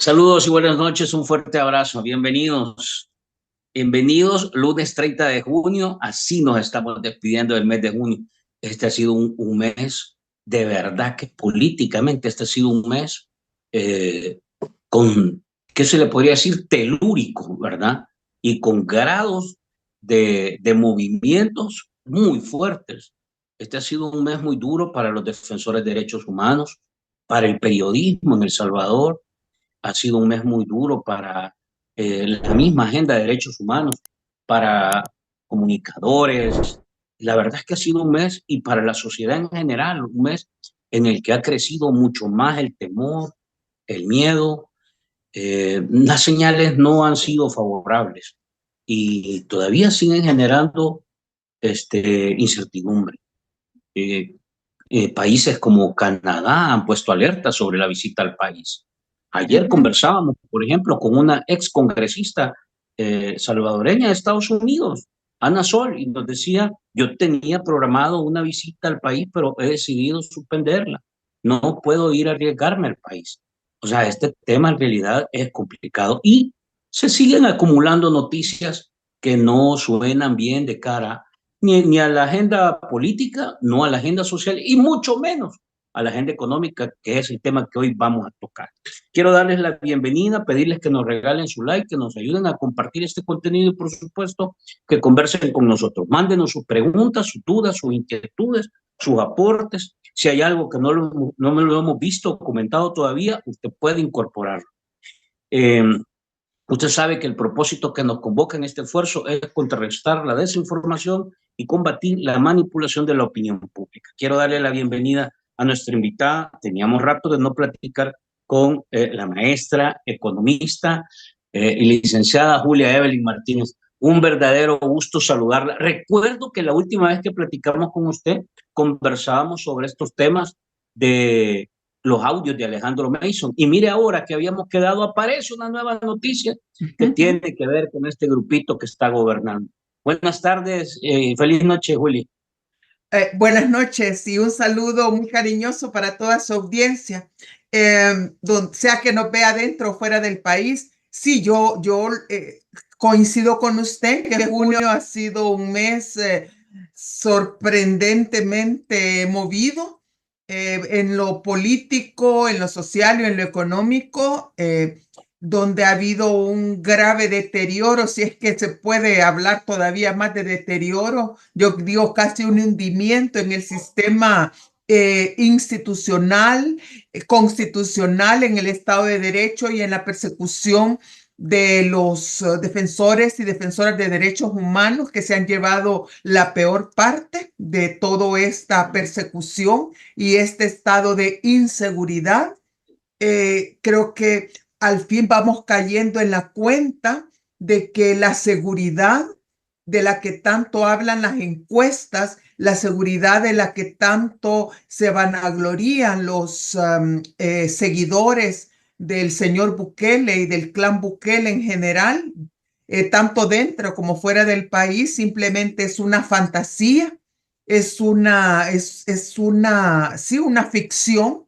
Saludos y buenas noches, un fuerte abrazo, bienvenidos. Bienvenidos, lunes 30 de junio, así nos estamos despidiendo del mes de junio. Este ha sido un mes, de verdad que políticamente este ha sido un mes eh, con, ¿qué se le podría decir? Telúrico, ¿verdad? Y con grados de movimientos muy fuertes. Este ha sido un mes muy duro para los defensores de derechos humanos, para el periodismo en El Salvador. Ha sido un mes muy duro para la misma agenda de derechos humanos, para comunicadores. La verdad es que ha sido un mes, y para la sociedad en general, un mes en el que ha crecido mucho más el temor, el miedo. Las señales no han sido favorables y todavía siguen generando incertidumbre. Eh, Países como Canadá han puesto alerta sobre la visita al país. Ayer Ujú. conversábamos, por ejemplo, con una ex congresista salvadoreña de Estados Unidos, Ana Sol, y nos decía: yo tenía programado una visita al país, pero he decidido suspenderla. No puedo ir a arriesgarme al país. O sea, este tema en realidad es complicado y se siguen acumulando noticias que no suenan bien de cara ni a la agenda política, no a la agenda social y mucho menos a la agenda económica, que es el tema que hoy vamos a tocar. Quiero darles la bienvenida, pedirles que nos regalen su like, que nos ayuden a compartir este contenido y, por supuesto, que conversen con nosotros. Mándenos sus preguntas, sus dudas, sus inquietudes, sus aportes. Si hay algo que no me lo hemos visto o comentado todavía, usted puede incorporarlo. Eh, Usted sabe que el propósito que nos convoca en este esfuerzo es contrarrestar la desinformación y combatir la manipulación de la opinión pública. Quiero darle la bienvenida a nuestra invitada. Teníamos rato de no platicar con la maestra, economista y licenciada Julia Evelyn Martínez. Un verdadero gusto saludarla. Recuerdo que la última vez que platicamos con usted, conversábamos sobre estos temas de los audios de Alejandro Mason. Y mire, ahora que habíamos quedado, aparece una nueva noticia que tiene que ver con este grupito que está gobernando. Buenas tardes, feliz noche, Juli. Buenas noches y un saludo muy cariñoso para toda su audiencia, donde sea que nos vea dentro o fuera del país. Sí, yo coincido con usted que junio ha sido un mes sorprendentemente movido en lo político, en lo social y en lo económico. Donde ha habido un grave deterioro, si es que se puede hablar todavía más de deterioro, yo digo casi un hundimiento en el sistema institucional, constitucional, en el Estado de Derecho y en la persecución de los defensores y defensoras de derechos humanos, que se han llevado la peor parte de toda esta persecución y este estado de inseguridad. Creo que al fin vamos cayendo en la cuenta de que la seguridad de la que tanto hablan las encuestas, la seguridad de la que tanto se vanaglorían los seguidores del señor Bukele y del clan Bukele en general, tanto dentro como fuera del país, simplemente es una fantasía, sí, una ficción.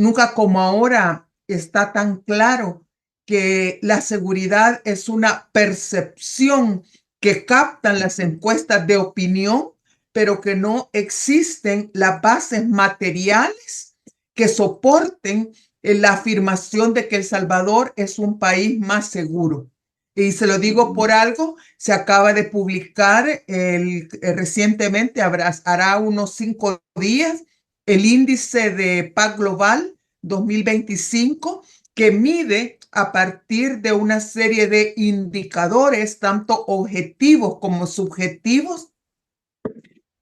Nunca como ahora está tan claro que la seguridad es una percepción que captan las encuestas de opinión, pero que no existen las bases materiales que soporten la afirmación de que El Salvador es un país más seguro. Y se lo digo por algo, se acaba de publicar recientemente, hará unos 5 días, el índice de paz global 2025, que mide a partir de una serie de indicadores, tanto objetivos como subjetivos,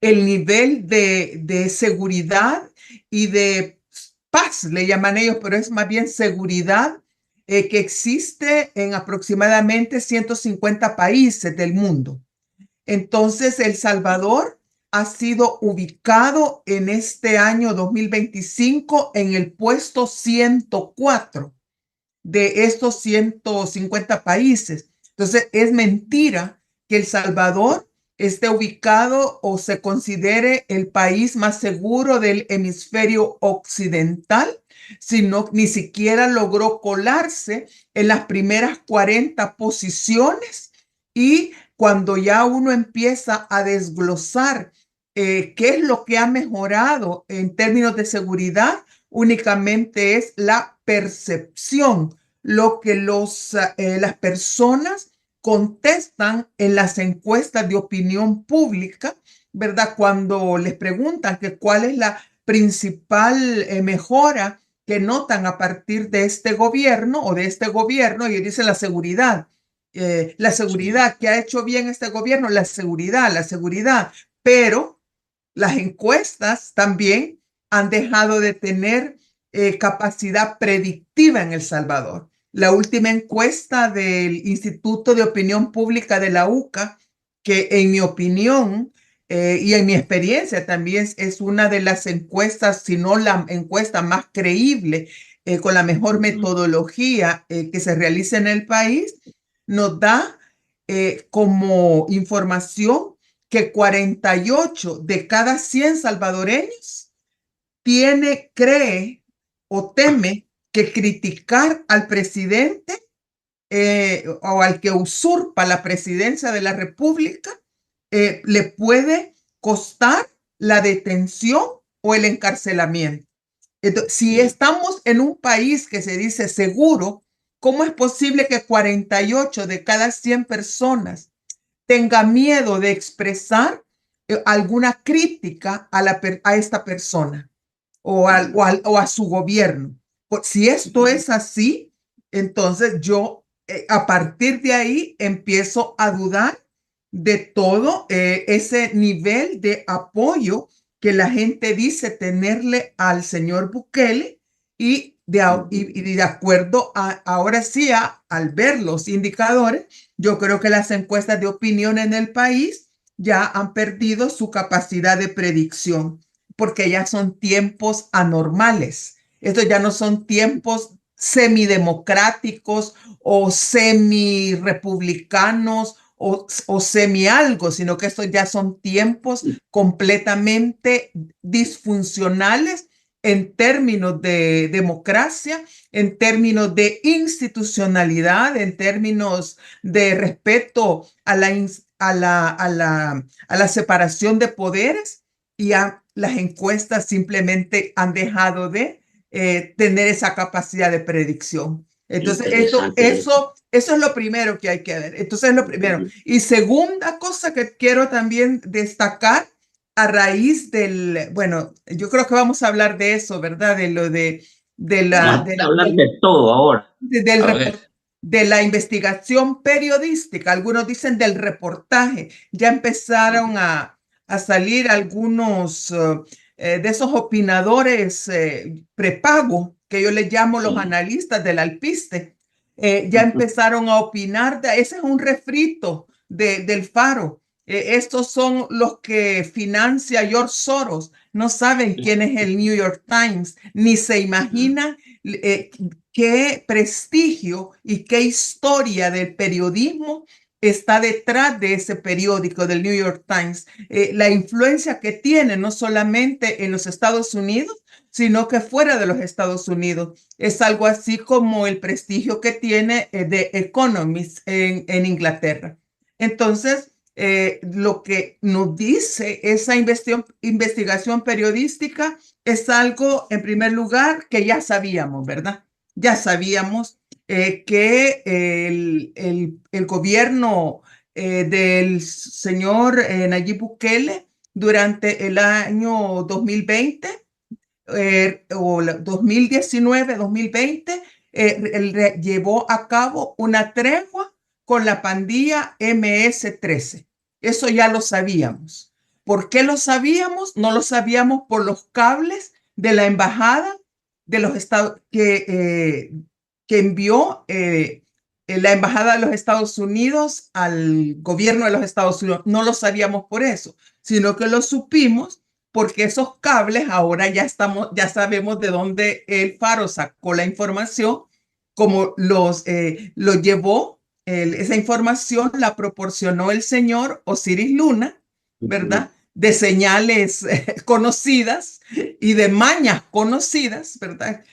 el nivel de seguridad y de paz, le llaman ellos, pero es más bien seguridad, que existe en aproximadamente 150 países del mundo. Entonces, El Salvador ha sido ubicado en este año 2025 en el puesto 104 de estos 150 países. Entonces, es mentira que El Salvador esté ubicado o se considere el país más seguro del hemisferio occidental, sino ni siquiera logró colarse en las primeras 40 posiciones. Y cuando ya uno empieza a desglosar qué es lo que ha mejorado en términos de seguridad, únicamente es la percepción, lo que las personas contestan en las encuestas de opinión pública, ¿verdad? Cuando les preguntan que cuál es la principal mejora que notan a partir de este gobierno o de este gobierno, y dicen la seguridad. La seguridad, ¿que ha hecho bien este gobierno? La seguridad. Pero las encuestas también han dejado de tener capacidad predictiva en El Salvador. La última encuesta del Instituto de Opinión Pública de la UCA, que en mi opinión y en mi experiencia también es una de las encuestas, si no la encuesta más creíble, con la mejor metodología que se realiza en el país, nos da como información que 48 de cada 100 salvadoreños cree o teme que criticar al presidente o al que usurpa la presidencia de la República le puede costar la detención o el encarcelamiento. Entonces, si estamos en un país que se dice seguro, ¿cómo es posible que 48 de cada 100 personas tenga miedo de expresar alguna crítica a esta persona o a su gobierno? Si esto es así, entonces yo a partir de ahí empiezo a dudar de todo ese nivel de apoyo que la gente dice tenerle al señor Bukele y de acuerdo ahora sí al ver los indicadores, yo creo que las encuestas de opinión en el país ya han perdido su capacidad de predicción porque ya son tiempos anormales. Estos ya no son tiempos semidemocráticos o semi-republicanos o semi-algo, sino que estos ya son tiempos completamente disfuncionales en términos de democracia, en términos de institucionalidad, en términos de respeto a la separación de poderes, y las encuestas simplemente han dejado de tener esa capacidad de predicción. Entonces, eso es lo primero que hay que ver. Entonces, lo primero. Y segunda cosa que quiero también destacar a raíz bueno, yo creo que vamos a hablar de eso, ¿verdad? De lo Vamos a hablar de todo ahora. de la investigación periodística. Algunos dicen del reportaje. Ya empezaron a salir algunos de esos opinadores prepago, que yo les llamo los analistas del alpiste. Ya empezaron a opinar. Ese es un refrito del Faro. Estos son los que financia George Soros. No saben quién es el New York Times, ni se imaginan qué prestigio y qué historia del periodismo está detrás de ese periódico del New York Times. La influencia que tiene no solamente en los Estados Unidos, sino que fuera de los Estados Unidos. Es algo así como el prestigio que tiene The Economist en Inglaterra. Entonces, lo que nos dice esa investigación periodística es algo, en primer lugar, que ya sabíamos, ¿verdad? Ya sabíamos que el gobierno del señor Nayib Bukele durante el año 2020 o 2019-2020 llevó a cabo una tregua con la pandilla MS-13. Eso ya lo sabíamos. ¿Por qué lo sabíamos? No lo sabíamos por los cables de la embajada de los Estados que envió la embajada de los Estados Unidos al gobierno de los Estados Unidos. No lo sabíamos por eso, sino que lo supimos porque esos cables ahora ya sabemos de dónde el Faro sacó la información, como lo llevó. Esa información la proporcionó el señor Osiris Luna, ¿verdad? De señales conocidas y de mañas conocidas, ¿verdad?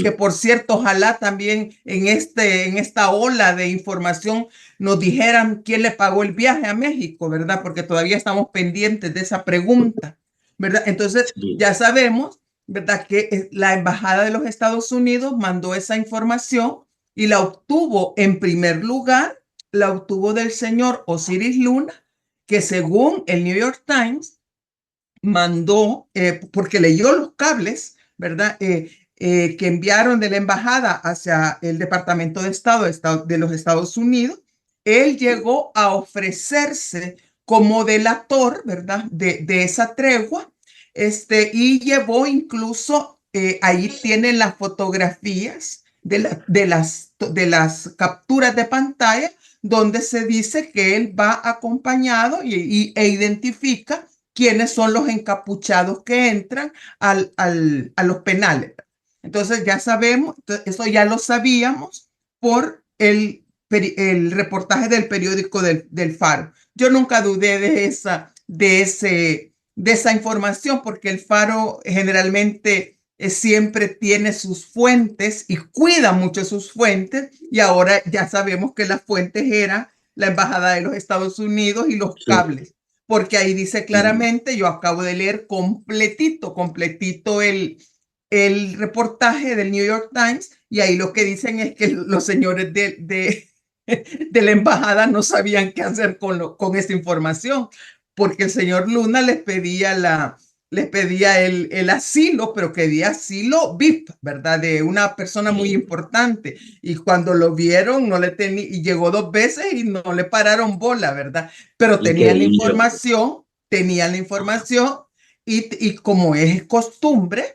que por cierto, ojalá también en esta ola de información nos dijeran quién le pagó el viaje a México, ¿verdad? Porque todavía estamos pendientes de esa pregunta, ¿verdad? Entonces, Sí. ya sabemos, ¿verdad? Que la Embajada de los Estados Unidos mandó esa información y la obtuvo en primer lugar, la obtuvo del señor Osiris Luna, que según el New York Times mandó, porque leyó los cables, ¿verdad? Que enviaron de la embajada hacia el Departamento de Estado de los Estados Unidos. Él llegó a ofrecerse como delator, ¿verdad? De esa tregua, y llevó incluso, ahí tienen las fotografías de las capturas de pantalla, donde se dice que él va acompañado e identifica quiénes son los encapuchados que entran a los penales. Entonces ya sabemos, eso ya lo sabíamos por el reportaje del periódico del Faro. Yo nunca dudé de esa información porque el Faro generalmente siempre tiene sus fuentes y cuida mucho sus fuentes, y ahora ya sabemos que las fuentes eran la Embajada de los Estados Unidos y los Sí. cables, porque ahí dice claramente, yo acabo de leer completito el reportaje del New York Times, y ahí lo que dicen es que los señores de la embajada no sabían qué hacer con esta información, porque el señor Luna les pedía el asilo, pero quería asilo VIP, ¿verdad? De una persona muy importante. Y cuando lo vieron, no le tenía, y llegó 2 veces y no le pararon bola, ¿verdad? Pero Increíble. tenían la información, y como es costumbre,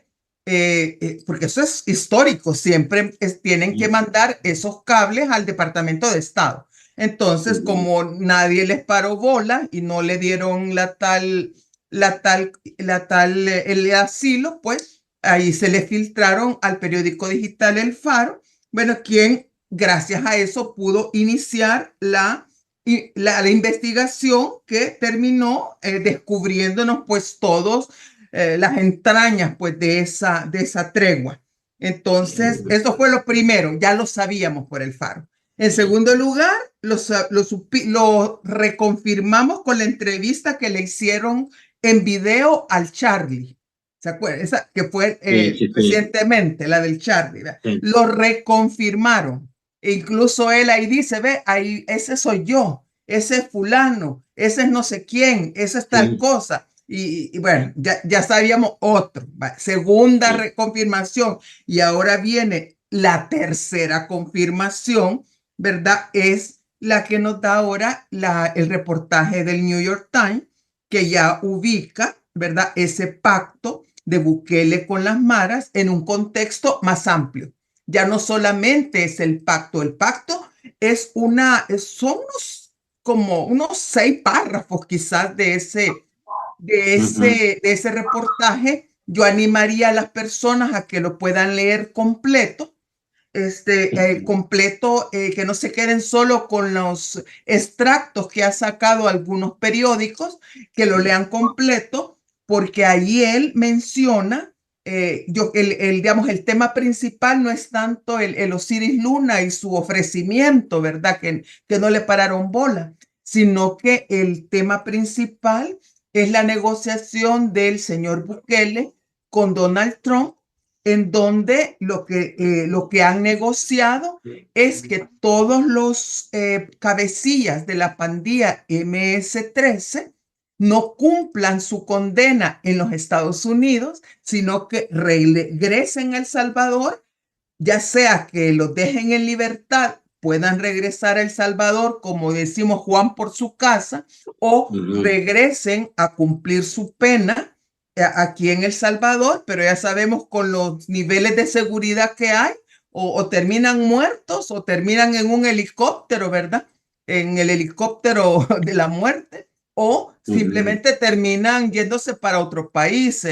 porque eso es histórico, siempre tienen que mandar esos cables al Departamento de Estado. Entonces, como nadie les paró bola y no le dieron el asilo, pues ahí se le filtraron al periódico digital El Faro, bueno, quien gracias a eso pudo iniciar la investigación que terminó descubriéndonos pues todos las entrañas pues de esa tregua. Entonces, eso fue lo primero, ya lo sabíamos por El Faro. En segundo lugar, lo reconfirmamos con la entrevista que le hicieron en video al Charlie. ¿Se acuerdan? Esa que fue Sí, sí, sí, recientemente, la del Charlie. ¿Verdad? sí. Lo reconfirmaron. E incluso él ahí dice, ve, ahí, ese soy yo, ese es fulano, ese es no sé quién, esa es tal Sí, cosa. Y bueno, ya sabíamos otro. Segunda sí. reconfirmación. Y ahora viene la tercera confirmación, ¿verdad? Es la que nos da ahora el reportaje del New York Times, que ya ubica, ¿verdad? Ese pacto de Bukele con las maras en un contexto más amplio. Ya no solamente es el pacto son como unos 6 párrafos quizás Ujú. de ese reportaje. Yo animaría a las personas a que lo puedan leer completo, que no se queden solo con los extractos que ha sacado algunos periódicos, que lo lean completo, porque ahí él menciona, digamos, el tema principal no es tanto el Osiris Luna y su ofrecimiento, ¿verdad? Que no le pararon bola, sino que el tema principal es la negociación del señor Bukele con Donald Trump, en donde lo que han negociado es que todos los cabecillas de la pandilla MS-13 no cumplan su condena en los Estados Unidos, sino que regresen a El Salvador, ya sea que los dejen en libertad, puedan regresar a El Salvador, como decimos Juan por su casa, o Ujú. regresen a cumplir su pena aquí en El Salvador, pero ya sabemos con los niveles de seguridad que hay, o terminan muertos o terminan en un helicóptero, ¿verdad? En el helicóptero de la muerte, o Ujú. simplemente terminan yéndose para otro país,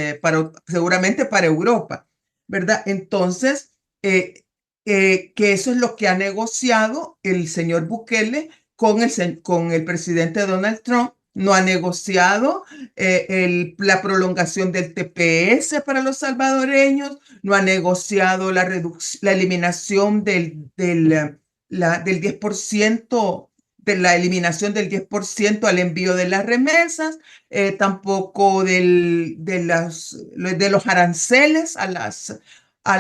seguramente para Europa, ¿verdad? Entonces, eh, que eso es lo que ha negociado el señor Bukele con el presidente Donald Trump, no ha negociado la prolongación del TPS para los salvadoreños, no ha negociado la eliminación del 10%, de la eliminación del 10% al envío de las remesas, tampoco de los aranceles a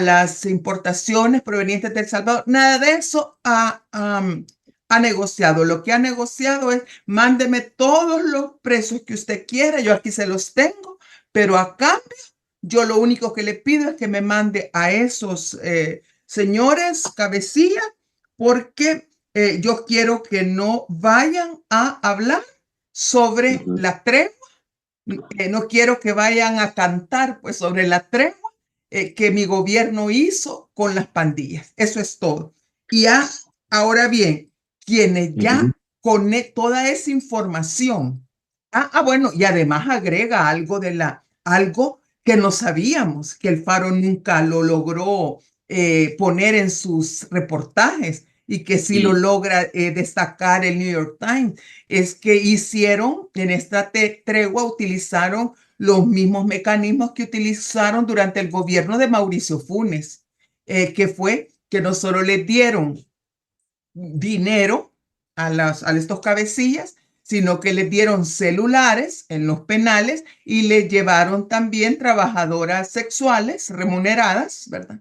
las importaciones provenientes de El Salvador. Nada de eso ha negociado. Lo que ha negociado es: mándeme todos los precios que usted quiera, yo aquí se los tengo, pero a cambio, yo lo único que le pido es que me mande a esos señores cabecilla, porque yo quiero que no vayan a hablar sobre la tregua, no quiero que vayan a cantar pues sobre la tregua que mi gobierno hizo con las pandillas. Eso es todo. Y ahora bien, quienes ya con toda esa información, bueno, y además agrega algo que no sabíamos, que el Faro nunca lo logró poner en sus reportajes, y que sí lo logra destacar el New York Times, es que hicieron en esta tregua, utilizaron los mismos mecanismos que utilizaron durante el gobierno de Mauricio Funes, que fue que no solo les dieron dinero a estos cabecillas, sino que les dieron celulares en los penales y les llevaron también trabajadoras sexuales remuneradas, ¿verdad?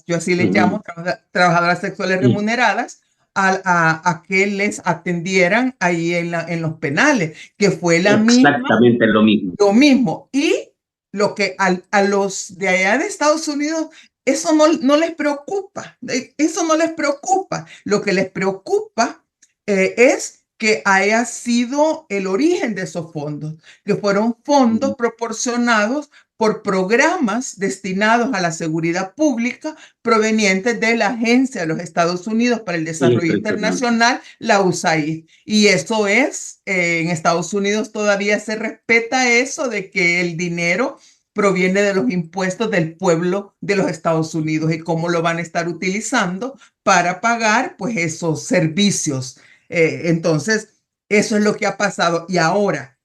Yo así les llamo, trabajadoras sexuales remuneradas, a que les atendieran ahí en los penales, que fue exactamente lo mismo. Lo mismo. Y lo que a los de allá de Estados Unidos, eso no les preocupa. Eso no les preocupa. Lo que les preocupa es que haya sido el origen de esos fondos, que fueron fondos proporcionados por programas destinados a la seguridad pública provenientes de la Agencia de los Estados Unidos para el Desarrollo Internacional, la USAID. Y eso es, en Estados Unidos todavía se respeta eso de que el dinero proviene de los impuestos del pueblo de los Estados Unidos, y cómo lo van a estar utilizando para pagar pues esos servicios. Entonces, eso es lo que ha pasado. Y ahora,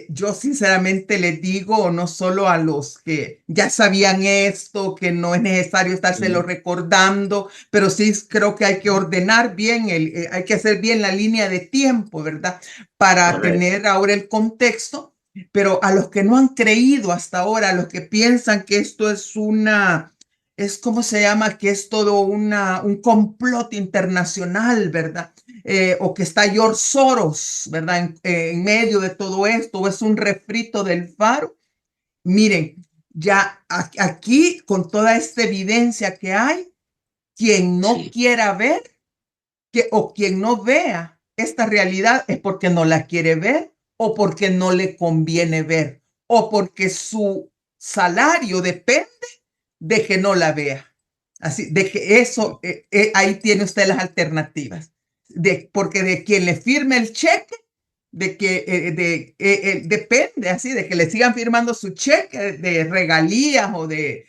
yo sinceramente les digo, no solo a los que ya sabían esto, que no es necesario estárselo recordando, pero sí creo que hay que ordenar bien, hay que hacer bien la línea de tiempo, ¿verdad? Para tener ahora el contexto. Pero a los que no han creído hasta ahora, a los que piensan que esto es como se llama, que es todo un complot internacional, ¿verdad? O que está George Soros, ¿verdad? En medio de todo esto, o es un refrito del Faro. Miren, ya aquí, con toda esta evidencia que hay, quien no quiera ver o quien no vea esta realidad es porque no la quiere ver, o porque no le conviene ver, o porque su salario depende de que no la vea. Así, de que eso, ahí tiene usted las alternativas. Porque de quien le firme el cheque, de que depende, así, de que le sigan firmando su cheque de regalías o de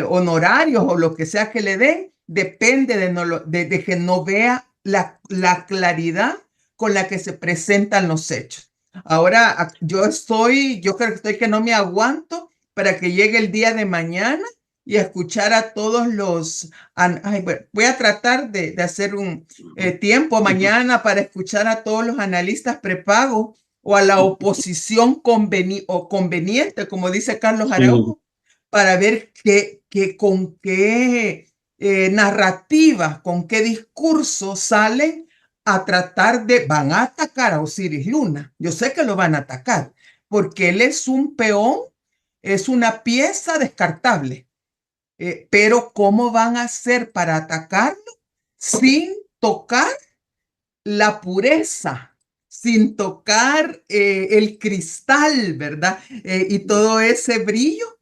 honorarios o lo que sea que le den, depende de que no vea la claridad con la que se presentan los hechos. Ahora, yo creo que estoy que no me aguanto para que llegue el día de mañana y escuchar a todos bueno, voy a tratar de hacer un tiempo mañana para escuchar a todos los analistas prepago, o a la oposición conveniente, como dice Carlos Araujo, para ver con qué narrativa, con qué discurso salen a tratar van a atacar a Osiris Luna. Yo sé que lo van a atacar, porque él es un peón, es una pieza descartable. Pero ¿cómo van a hacer para atacarlo sin tocar la pureza, sin tocar el cristal, ¿verdad? Y todo ese brillo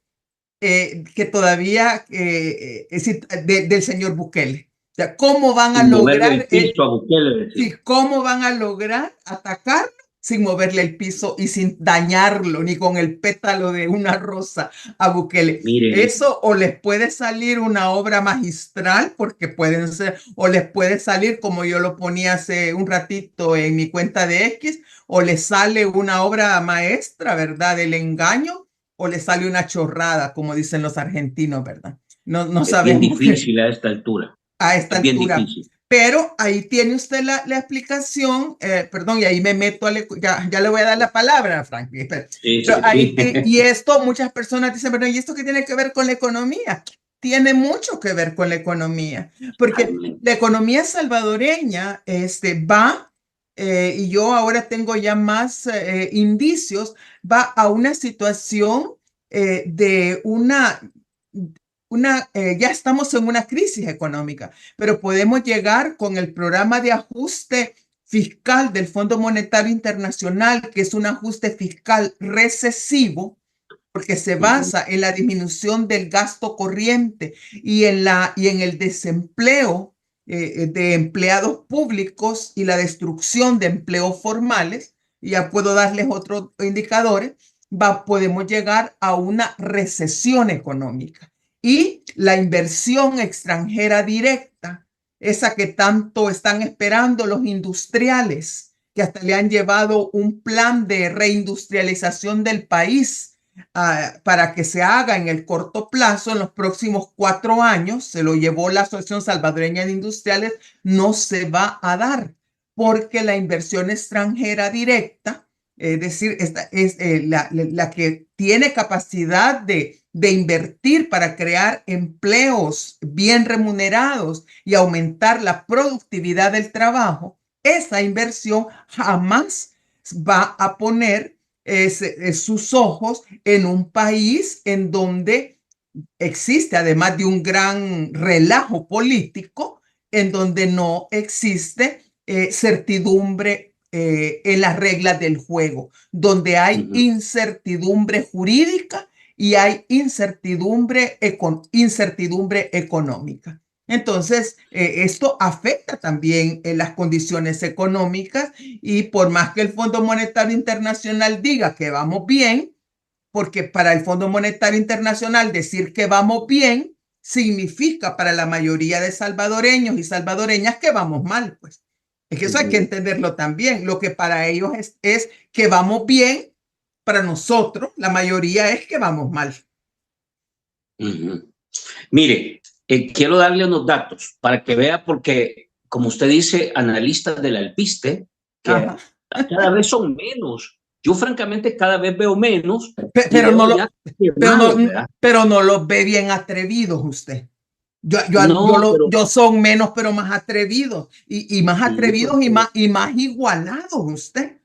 que todavía del señor Bukele. O sea, ¿cómo van a lograr el piso a Bukele? cómo van a lograr atacarlo sin moverle el piso y sin dañarlo, ni con el pétalo de una rosa a Bukele. Mire, Eso o les puede salir una obra magistral, porque pueden ser, o les puede salir, como yo lo ponía hace un ratito en mi cuenta de X, o les sale una obra maestra, ¿verdad? Del engaño, o les sale una chorrada, como dicen los argentinos, ¿verdad? No es bien sabemos difícil a esta altura. a esta Es bien altura. difícil. Pero ahí tiene usted la explicación, perdón, y ahí me meto, ya le voy a dar la palabra, Frank. Sí, Pero sí, ahí, sí. y esto, muchas personas dicen, pero ¿y esto qué tiene que ver con la economía? Tiene mucho que ver con la economía, porque Totalmente. la economía salvadoreña va, y yo ahora tengo ya más indicios, va a una situación de ya estamos en una crisis económica, pero podemos llegar con el programa de ajuste fiscal del Fondo Monetario Internacional, que es un ajuste fiscal recesivo, porque se basa en la disminución del gasto corriente y en el desempleo de empleados públicos y la destrucción de empleos formales. Ya puedo darles otros indicadores. Podemos llegar a una recesión económica y la inversión extranjera directa, esa que tanto están esperando los industriales, que hasta le han llevado un plan de reindustrialización del país para que se haga en el corto plazo, en los próximos 4 años, se lo llevó la Asociación Salvadoreña de Industriales, no se va a dar, porque la inversión extranjera directa, es decir, esta es la que tiene capacidad de invertir para crear empleos bien remunerados y aumentar la productividad del trabajo, esa inversión jamás va a poner sus ojos en un país en donde existe, además de un gran relajo político, en donde no existe certidumbre en las reglas del juego, donde hay incertidumbre jurídica y hay incertidumbre económica. Entonces, esto afecta también en las condiciones económicas y por más que el Fondo Monetario Internacional diga que vamos bien, porque para el Fondo Monetario Internacional decir que vamos bien significa para la mayoría de salvadoreños y salvadoreñas que vamos mal, pues. Es que eso hay que entenderlo también. Lo que para ellos es que vamos bien, para nosotros la mayoría es que vamos mal. Mire, quiero darle unos datos para que vea, porque, como usted dice, analistas del alpiste, que Ajá. cada vez son menos. Yo, francamente, cada vez veo menos y Pero no, veo ya quemados, ¿verdad? pero no los ve bien atrevidos usted. No, pero Yo son menos, pero más atrevidos y más sí, atrevidos y más igualados usted. sí,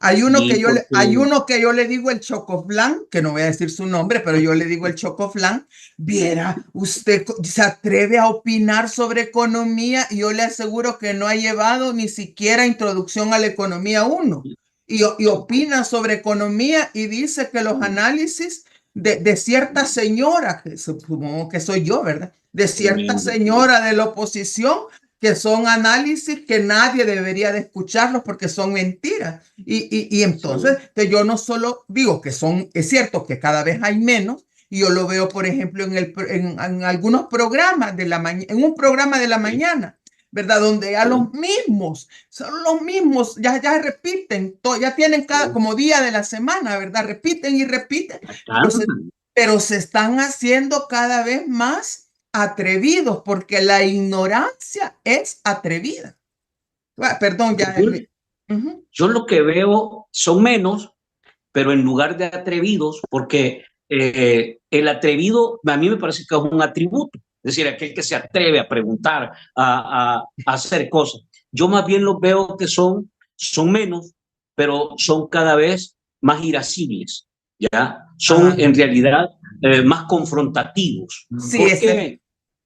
Hay porque uno que yo le digo el Chocoflán, que no voy a decir su nombre, pero yo le digo el Chocoflán. Viera, usted se atreve a opinar sobre economía y yo le aseguro que no ha llevado ni siquiera Introducción a la Economía 1. Y opina sobre economía y dice que los análisis de cierta señora, que supongo que soy yo, ¿verdad? De cierta tremendo. señora de la oposición, que son análisis que nadie debería de escucharlos porque son mentiras. Y entonces yo no solo digo que es cierto que cada vez hay menos, y yo lo veo, por ejemplo, en algunos programas de la mañana, en un programa de la Sí, mañana, ¿verdad? Donde ya sí, son los mismos, ya repiten, ya tienen cada, sí. como día de la semana, ¿verdad? Repiten y repiten, pero se, Cansan. pero se están haciendo cada vez más atrevidos, porque la ignorancia es atrevida. Perdón, ya. Yo, Ujú. yo lo que veo son menos, pero en lugar de atrevidos, porque el atrevido a mí me parece que es un atributo, es decir, aquel que se atreve a preguntar, a hacer cosas. Yo más bien los veo que son menos, pero son cada vez más irascibles, ¿ya? Son Ah, en realidad más confrontativos. sí, ¿Por ese. qué?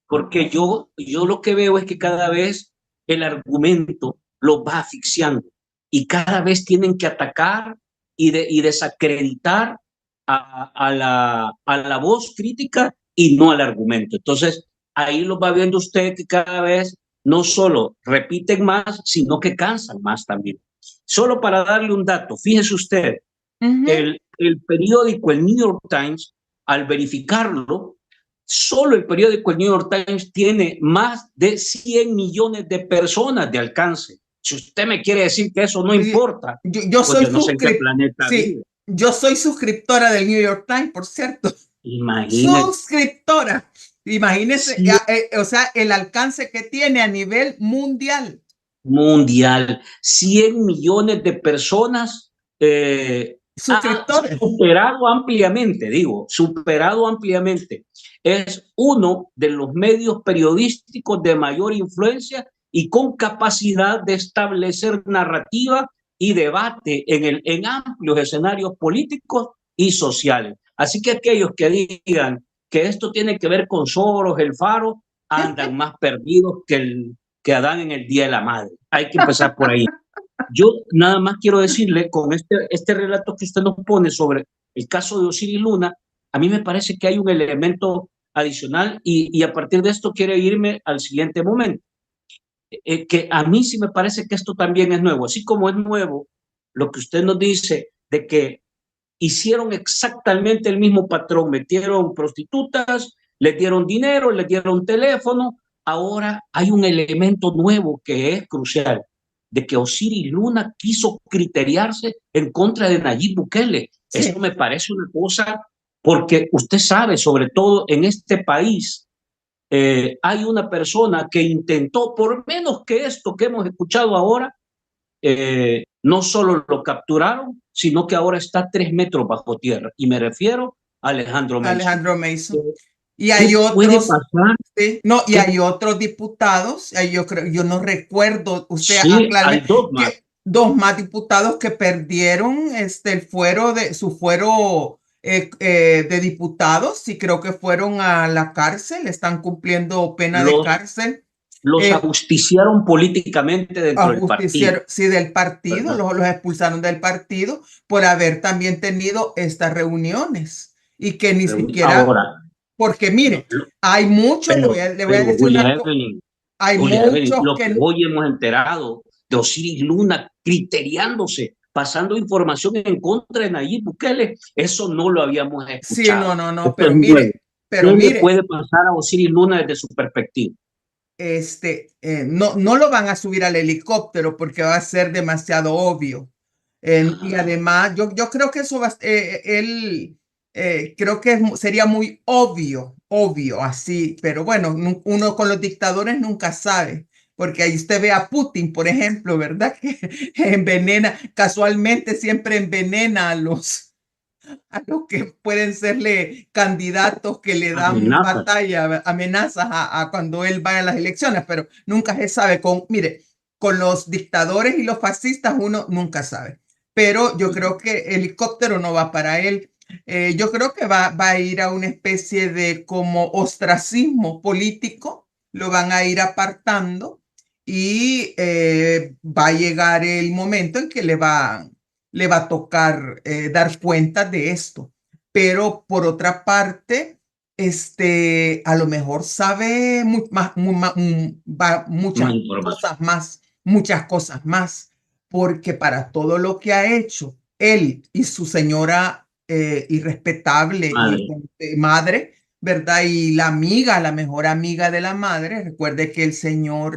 Porque yo lo que veo es que cada vez el argumento los va asfixiando y cada vez tienen que atacar y desacreditar a la voz crítica y no al argumento. Entonces, ahí lo va viendo usted que cada vez no solo repiten más, sino que cansan más también. Solo para darle un dato, fíjese usted, Ujú. el periódico, el New York Times, al verificarlo, solo el periódico, el New York Times, tiene más de 100 millones de personas de alcance. Si usted me quiere decir que eso no Sí, importa, yo pues soy yo no sé en qué planeta sí, vive. yo soy suscriptora del New York Times, por cierto. Imagínese, Suscriptora. Imagínese, si o sea, el alcance que tiene a nivel mundial. mundial, 100 millones de personas, ha Suscriptores. superado ampliamente, digo, superado ampliamente. Es uno de los medios periodísticos de mayor influencia y con capacidad de establecer narrativa y debate en amplios escenarios políticos y sociales. Así que aquellos que digan que esto tiene que ver con Soros, el Faro, andan más perdidos que Adán en el Día de la Madre. Hay que empezar por ahí. Yo nada más quiero decirle con este relato que usted nos pone sobre el caso de Osiris Luna, a mí me parece que hay un elemento adicional y a partir de esto quiero irme al siguiente momento, que a mí sí me parece que esto también es nuevo, así como es nuevo lo que usted nos dice de que hicieron exactamente el mismo patrón, metieron prostitutas, les dieron dinero, les dieron teléfono. Ahora hay un elemento nuevo que es crucial, de que Osiris Luna quiso criteriarse en contra de Nayib Bukele. Eso Sí, me parece una cosa, porque usted sabe, sobre todo en este país, hay una persona que intentó, por menos que esto que hemos escuchado ahora, no solo lo capturaron, sino que ahora está 3 metros bajo tierra. Y me refiero a Alejandro Mason. Alejandro Mason. Y hay ¿Qué puede otros, pasar? sí, no, y ¿Qué? hay otros diputados, yo creo, yo no recuerdo, usted Sí, aclárame, hay dos más. que dos más diputados que perdieron el fuero de su fuero de diputados y creo que fueron a la cárcel, están cumpliendo pena de Los, cárcel. los Eh, ajusticiaron políticamente dentro del partido, Ajusticiero, sí, del partido, ¿verdad? los expulsaron del partido por haber también tenido estas reuniones y que ni siquiera, Ahora, porque lo, mire, lo, hay muchos, le voy a pero decir una Julia cosa, Evelyn, hay Julia Evelyn, muchos lo que que, hoy hemos enterado de Osiris Luna criteriándose, pasando información en contra de Nayib Bukele, eso no lo habíamos sí, no, escuchado. no, no, Esto es nuevo. pero ¿Qué le mire, puede pasar a Osiris Luna desde su perspectiva? no, no lo van a subir al helicóptero porque va a ser demasiado obvio. Y además, yo creo que eso va, él, creo que sería muy obvio, obvio, así, pero bueno, uno con los dictadores nunca sabe, porque ahí usted ve a Putin, por ejemplo, ¿verdad? Que envenena, casualmente siempre envenena a los que pueden serle candidatos que le dan Amenazas. batalla, amenazas a cuando él vaya a las elecciones, pero nunca se sabe. Mire, con los dictadores y los fascistas uno nunca sabe. Pero yo creo que helicóptero no va para él. Yo creo que va a ir a una especie de como ostracismo político, lo van a ir apartando y va a llegar el momento en que le va a tocar dar cuenta de esto. Pero por otra parte, a lo mejor sabe Más información. muchas cosas más, porque para todo lo que ha hecho él y su señora irrespetable y Madre. madre, ¿verdad? Y la amiga, la mejor amiga de la madre, recuerde que el señor,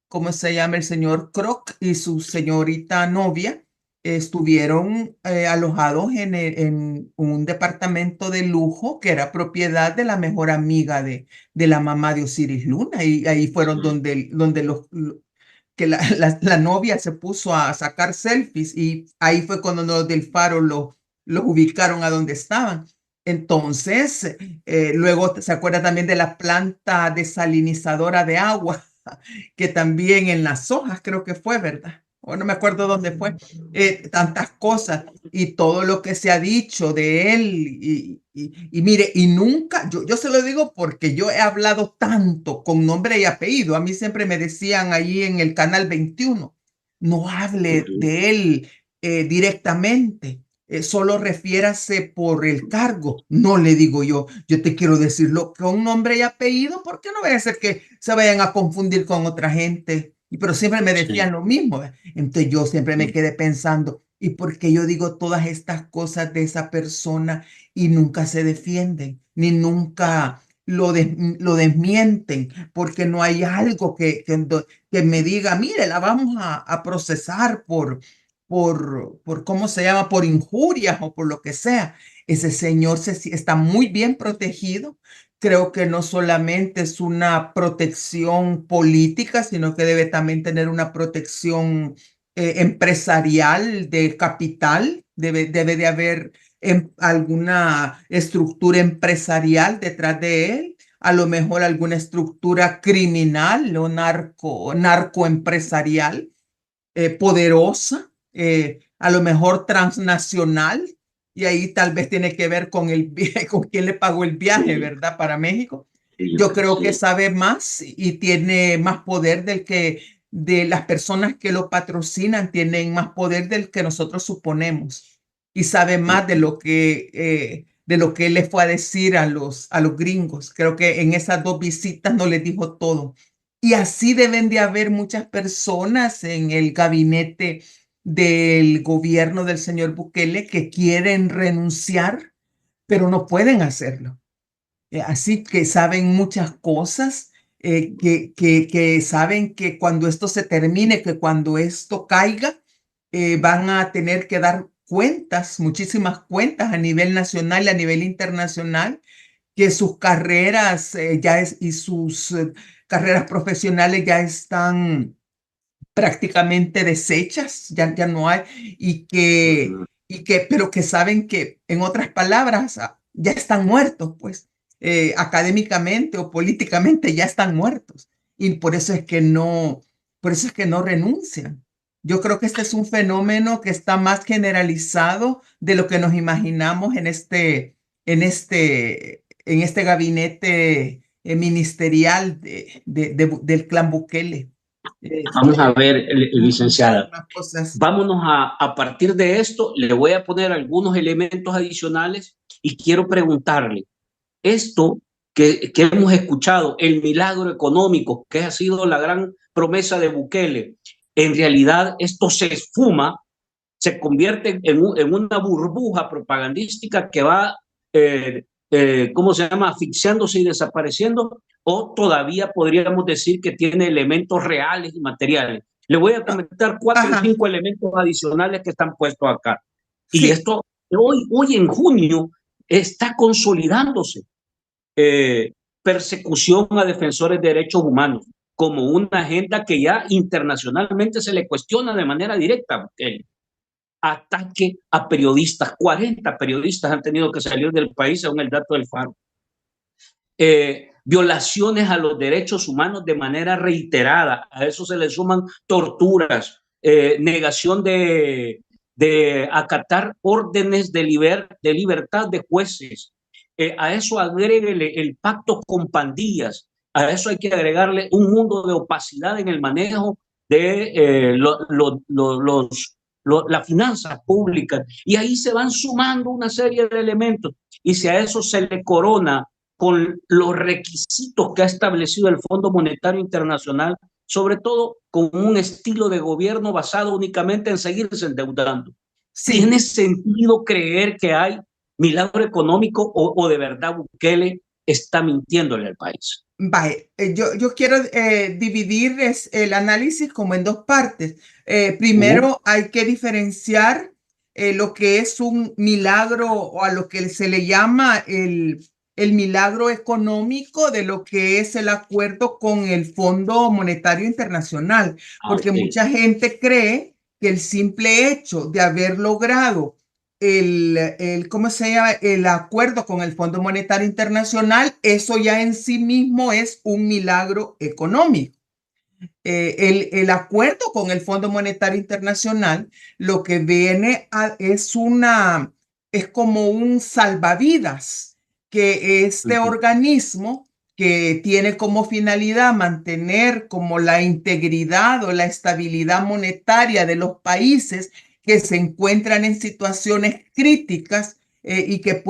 ¿cómo se llama? El señor Kroc y su señorita novia estuvieron alojados en un departamento de lujo que era propiedad de la mejor amiga de la mamá de Osiris Luna. Y ahí fueron donde que la novia se puso a sacar selfies y ahí fue cuando los del Faro los ubicaron a donde estaban. Entonces, luego se acuerda también de la planta desalinizadora de agua que también en las hojas creo que fue, ¿verdad? O no me acuerdo dónde fue, tantas cosas y todo lo que se ha dicho de él y mire, y nunca, yo se lo digo porque yo he hablado tanto con nombre y apellido, a mí siempre me decían ahí en el canal 21, no hable de él directamente. Solo refiérase por el cargo. No le digo yo te quiero decirlo con nombre y apellido, porque no vaya a ser que se vayan a confundir con otra gente. pero siempre me sí, decían lo mismo. Entonces yo siempre me quedé pensando, ¿y por qué yo digo todas estas cosas de esa persona y nunca se defienden, ni nunca lo desmienten? Porque no hay algo que me diga, mire, la vamos a procesar por, ¿cómo se llama? Por injurias o por lo que sea. Ese señor está muy bien protegido. Creo que no solamente es una protección política, sino que debe también tener una protección empresarial de capital. Debe de haber alguna estructura empresarial detrás de él, a lo mejor alguna estructura criminal o narcoempresarial poderosa, a lo mejor transnacional, y ahí tal vez tiene que ver con con quién le pagó el viaje, sí, ¿verdad? Para México. sí, Yo creo que sí, sabe más y tiene más poder de las personas que lo patrocinan, tienen más poder del que nosotros suponemos y sabe más de lo que él le fue a decir a los gringos. Creo que en esas dos visitas no les dijo todo. Y así deben de haber muchas personas en el gabinete del gobierno del señor Bukele que quieren renunciar, pero no pueden hacerlo. Así que saben muchas cosas, que saben que cuando esto se termine, que cuando esto caiga, van a tener que dar cuentas, muchísimas cuentas a nivel nacional y a nivel internacional, que sus carreras y sus carreras profesionales ya están prácticamente deshechas, ya no hay, ujú, pero que saben que, en otras palabras, ya están muertos, pues, académicamente o políticamente ya están muertos. Y por eso es que no renuncian. Yo creo que este es un fenómeno que está más generalizado de lo que nos imaginamos en este gabinete ministerial del clan Bukele. Vamos a ver, licenciada. Muchísimas cosas. Vámonos a partir de esto, le voy a poner algunos elementos adicionales y quiero preguntarle, esto que hemos escuchado, el milagro económico, que ha sido la gran promesa de Bukele, en realidad esto se esfuma, se convierte en una burbuja propagandística que va, ¿cómo se llama?, asfixiándose y desapareciendo, o todavía podríamos decir que tiene elementos reales y materiales. Le voy a comentar 4 o Ajá, 5 elementos adicionales que están puestos acá. Y sí, esto hoy en junio está consolidándose. Persecución a defensores de derechos humanos como una agenda que ya internacionalmente se le cuestiona de manera directa. Ataque a periodistas, 40 periodistas han tenido que salir del país según el dato del Faro. Violaciones a los derechos humanos de manera reiterada, a eso se le suman torturas, negación de acatar órdenes de libertad de jueces, a eso agréguele el pacto con pandillas, a eso hay que agregarle un mundo de opacidad en el manejo de las finanzas públicas, y ahí se van sumando una serie de elementos, y si a eso se le corona con los requisitos que ha establecido el Fondo Monetario Internacional, sobre todo con un estilo de gobierno basado únicamente en seguirse endeudando. sí. ¿Tiene sentido creer que hay milagro económico o de verdad Bukele está mintiéndole al país? Vale, yo quiero dividir el análisis como en dos partes. Primero, hay que diferenciar lo que es un milagro o a lo que se le llama el milagro económico de lo que es el acuerdo con el Fondo Monetario Internacional, porque Okay. mucha gente cree que el simple hecho de haber logrado ¿cómo se llama? El acuerdo con el Fondo Monetario Internacional, eso ya en sí mismo es un milagro económico. El acuerdo con el Fondo Monetario Internacional lo que es como un salvavidas que este organismo que tiene como finalidad mantener como la integridad o la estabilidad monetaria de los países que se encuentran en situaciones críticas y que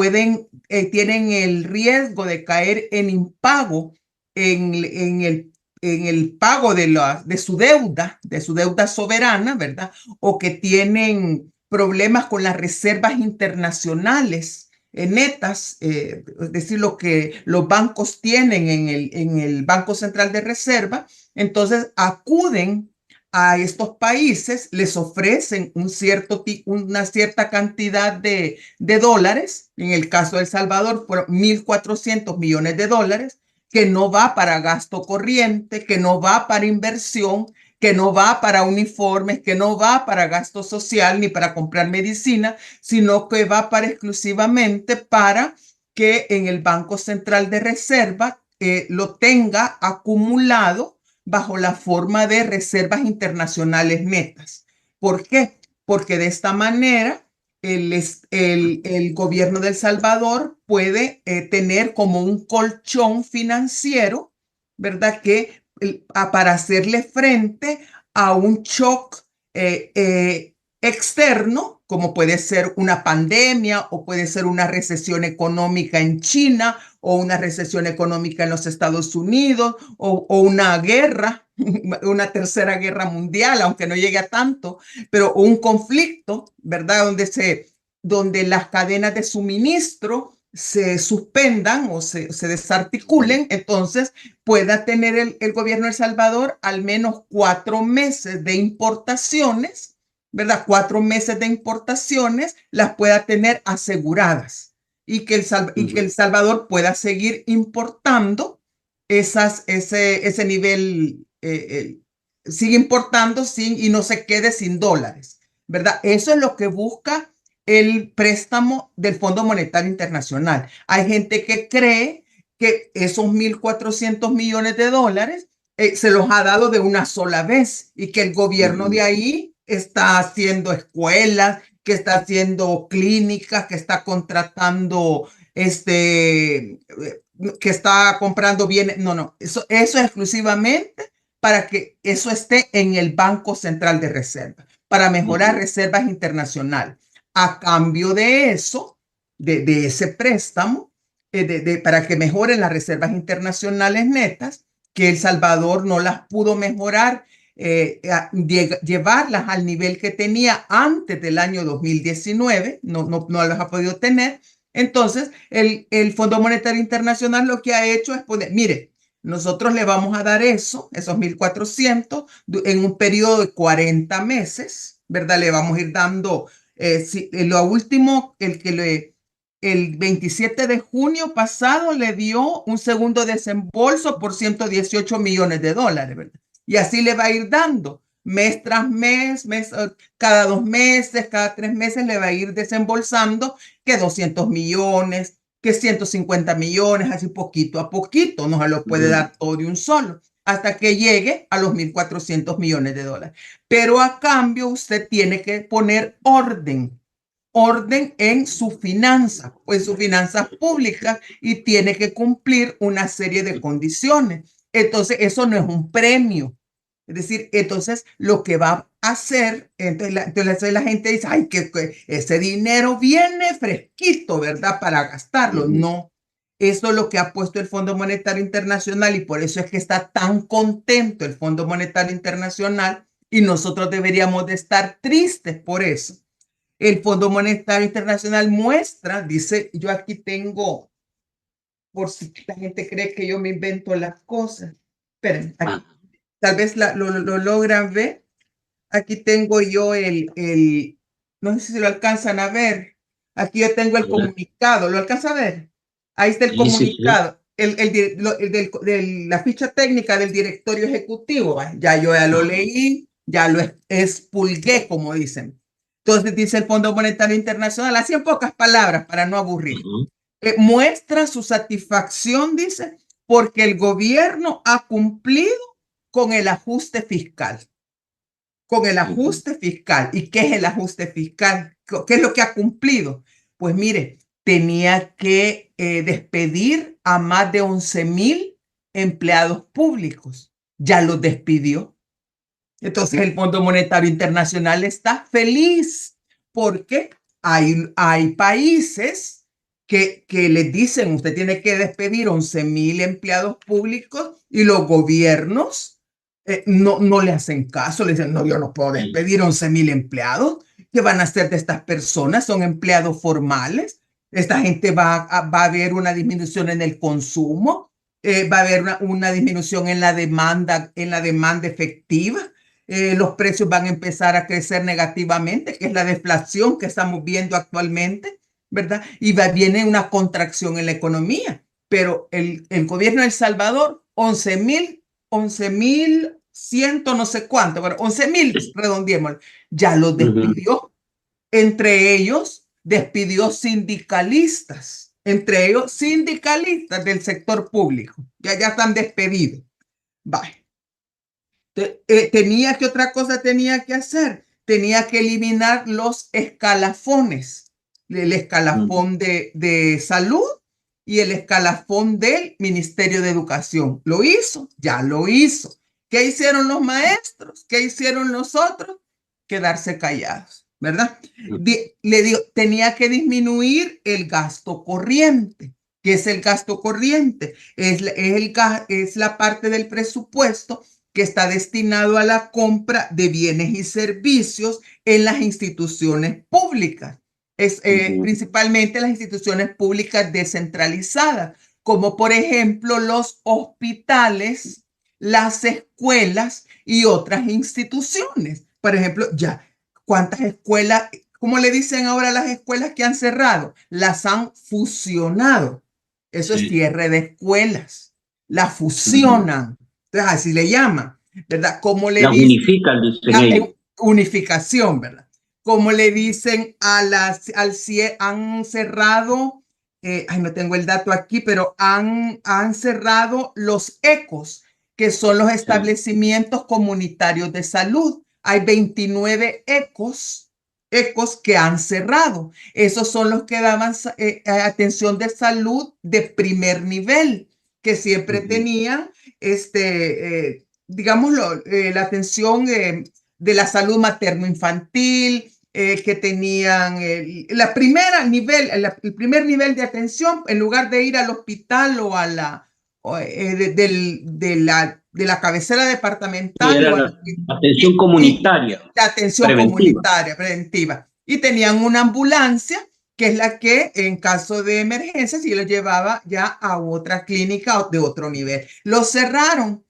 tienen el riesgo de caer en impago en en el pago de su deuda soberana, ¿verdad? O que tienen problemas con las reservas internacionales netas, es decir, lo que los bancos tienen en el Banco Central de Reserva, entonces acuden a estos países, les ofrecen una cierta cantidad de dólares, en el caso de El Salvador fueron 1.400 millones de dólares, que no va para gasto corriente, que no va para inversión, que no va para uniformes, que no va para gasto social ni para comprar medicina, sino que va para exclusivamente para que en el Banco Central de Reserva lo tenga acumulado bajo la forma de reservas internacionales netas. ¿Por qué? Porque de esta manera el gobierno de El Salvador puede tener como un colchón financiero, ¿verdad? Que para hacerle frente a un shock externo, como puede ser una pandemia o puede ser una recesión económica en China o una recesión económica en los Estados Unidos o una guerra, una tercera guerra mundial, aunque no llegue a tanto, pero un conflicto, ¿verdad? Donde las cadenas de suministro se suspendan o se desarticulen, entonces pueda tener el gobierno de El Salvador al menos 4 meses de importaciones, ¿verdad? 4 meses de importaciones las pueda tener aseguradas y que El Salvador pueda seguir importando ese nivel, sigue importando y no se quede sin dólares, ¿verdad? Eso es lo que busca el préstamo del Fondo Monetario Internacional. Hay gente que cree que esos 1.400 millones de dólares se los ha dado de una sola vez y que el gobierno de ahí está haciendo escuelas, que está haciendo clínicas, que está contratando, que está comprando bienes. No, eso es exclusivamente para que eso esté en el Banco Central de Reserva, para mejorar reservas internacionales. A cambio de eso, de ese préstamo, para que mejoren las reservas internacionales netas, que El Salvador no las pudo mejorar, llevarlas al nivel que tenía antes del año 2019, no las ha podido tener. Entonces, el Fondo Monetario Internacional lo que ha hecho es poner, mire, nosotros le vamos a dar esos 1.400 en un periodo de 40 meses, ¿verdad? Le vamos a ir dando, lo último, el 27 de junio pasado le dio un segundo desembolso por 118 millones de dólares, ¿verdad? Y así le va a ir dando mes tras mes, cada 2 meses, cada 3 meses le va a ir desembolsando que 200 millones, que 150 millones, así poquito a poquito, no se lo puede dar todo de un solo, hasta que llegue a los 1.400 millones de dólares. Pero a cambio usted tiene que poner orden en su finanza, pues sus finanzas públicas y tiene que cumplir una serie de condiciones. Entonces, eso no es un premio. Es decir, entonces lo que va a hacer, entonces la gente dice, ay, que ese dinero viene fresquito, ¿verdad? Para gastarlo. No, eso es lo que ha puesto el Fondo Monetario Internacional y por eso es que está tan contento el Fondo Monetario Internacional y nosotros deberíamos de estar tristes por eso. El Fondo Monetario Internacional muestra, dice, yo aquí tengo, por si la gente cree que yo me invento las cosas. Esperen, aquí, tal vez lo logran ver. Aquí tengo yo no sé si lo alcanzan a ver. Aquí yo tengo el comunicado. ¿Lo alcanza a ver? Ahí está el comunicado. La ficha técnica del directorio ejecutivo. Ya yo ya lo leí, ya lo expulgué, como dicen. Entonces dice el Fondo Monetario Internacional, así en pocas palabras, para no aburrir. Muestra su satisfacción, dice, porque el gobierno ha cumplido con el ajuste fiscal. Con el ajuste fiscal. ¿Y qué es el ajuste fiscal? ¿Qué es lo que ha cumplido? Pues mire, tenía que despedir a más de 11,000 empleados públicos. Ya los despidió. Entonces el Fondo Monetario Internacional está feliz porque hay países que les dicen, usted tiene que despedir 11,000 empleados públicos y los gobiernos no le hacen caso, le dicen, no, yo no puedo despedir 11,000 empleados. ¿Qué van a hacer de estas personas? Son empleados formales. Esta gente va a haber una disminución en el consumo, va a haber una disminución en la demanda efectiva. Los precios van a empezar a crecer negativamente, que es la deflación que estamos viendo actualmente, ¿verdad? Y viene una contracción en la economía. Pero el gobierno de El Salvador, 11,100, no sé cuánto, pero 11,000, redondeémoslo, ya los despidió. Entre ellos, despidió sindicalistas, entre ellos sindicalistas del sector público. Ya están despedidos. Bye. Otra cosa tenía que hacer? Tenía que eliminar los escalafones, el escalafón de salud y el escalafón del Ministerio de Educación. ¿Lo hizo? Ya lo hizo. ¿Qué hicieron los maestros? ¿Qué hicieron los otros? Quedarse callados, ¿verdad? Le digo, tenía que disminuir el gasto corriente. ¿Qué es el gasto corriente? Es la parte del presupuesto que está destinado a la compra de bienes y servicios en las instituciones públicas. Principalmente las instituciones públicas descentralizadas, como por ejemplo los hospitales, las escuelas y otras instituciones. Por ejemplo, ¿cuántas escuelas, cómo le dicen ahora a las escuelas que han cerrado? Las han fusionado. Eso es cierre de escuelas. Las fusionan. Entonces, así le llaman, ¿verdad? Como le dicen, unifican, dicen ellos. Unificación, ¿verdad? Como le dicen han cerrado, no tengo el dato aquí, pero han cerrado los ECOS, que son los establecimientos comunitarios de salud. Hay 29 ECOS que han cerrado. Esos son los que daban atención de salud de primer nivel, que siempre tenían, digámoslo, la atención de la salud materno-infantil, que tenían el primer nivel de atención, en lugar de ir al hospital o a de la cabecera departamental. Era la atención comunitaria. La atención comunitaria preventiva. Y tenían una ambulancia, que es la que en caso de emergencia se lo llevaba ya a otra clínica de otro nivel. Lo cerraron.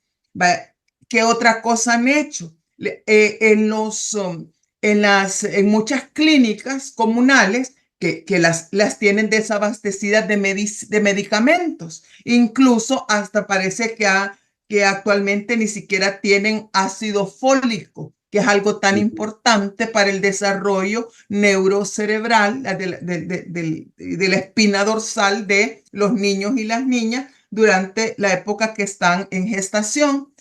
¿Qué otra cosa han hecho? En muchas clínicas comunales que las tienen desabastecidas de medicamentos. Incluso hasta parece que actualmente ni siquiera tienen ácido fólico, que es algo tan importante para el desarrollo neurocerebral de la espina dorsal de los niños y las niñas durante la época que están en gestación.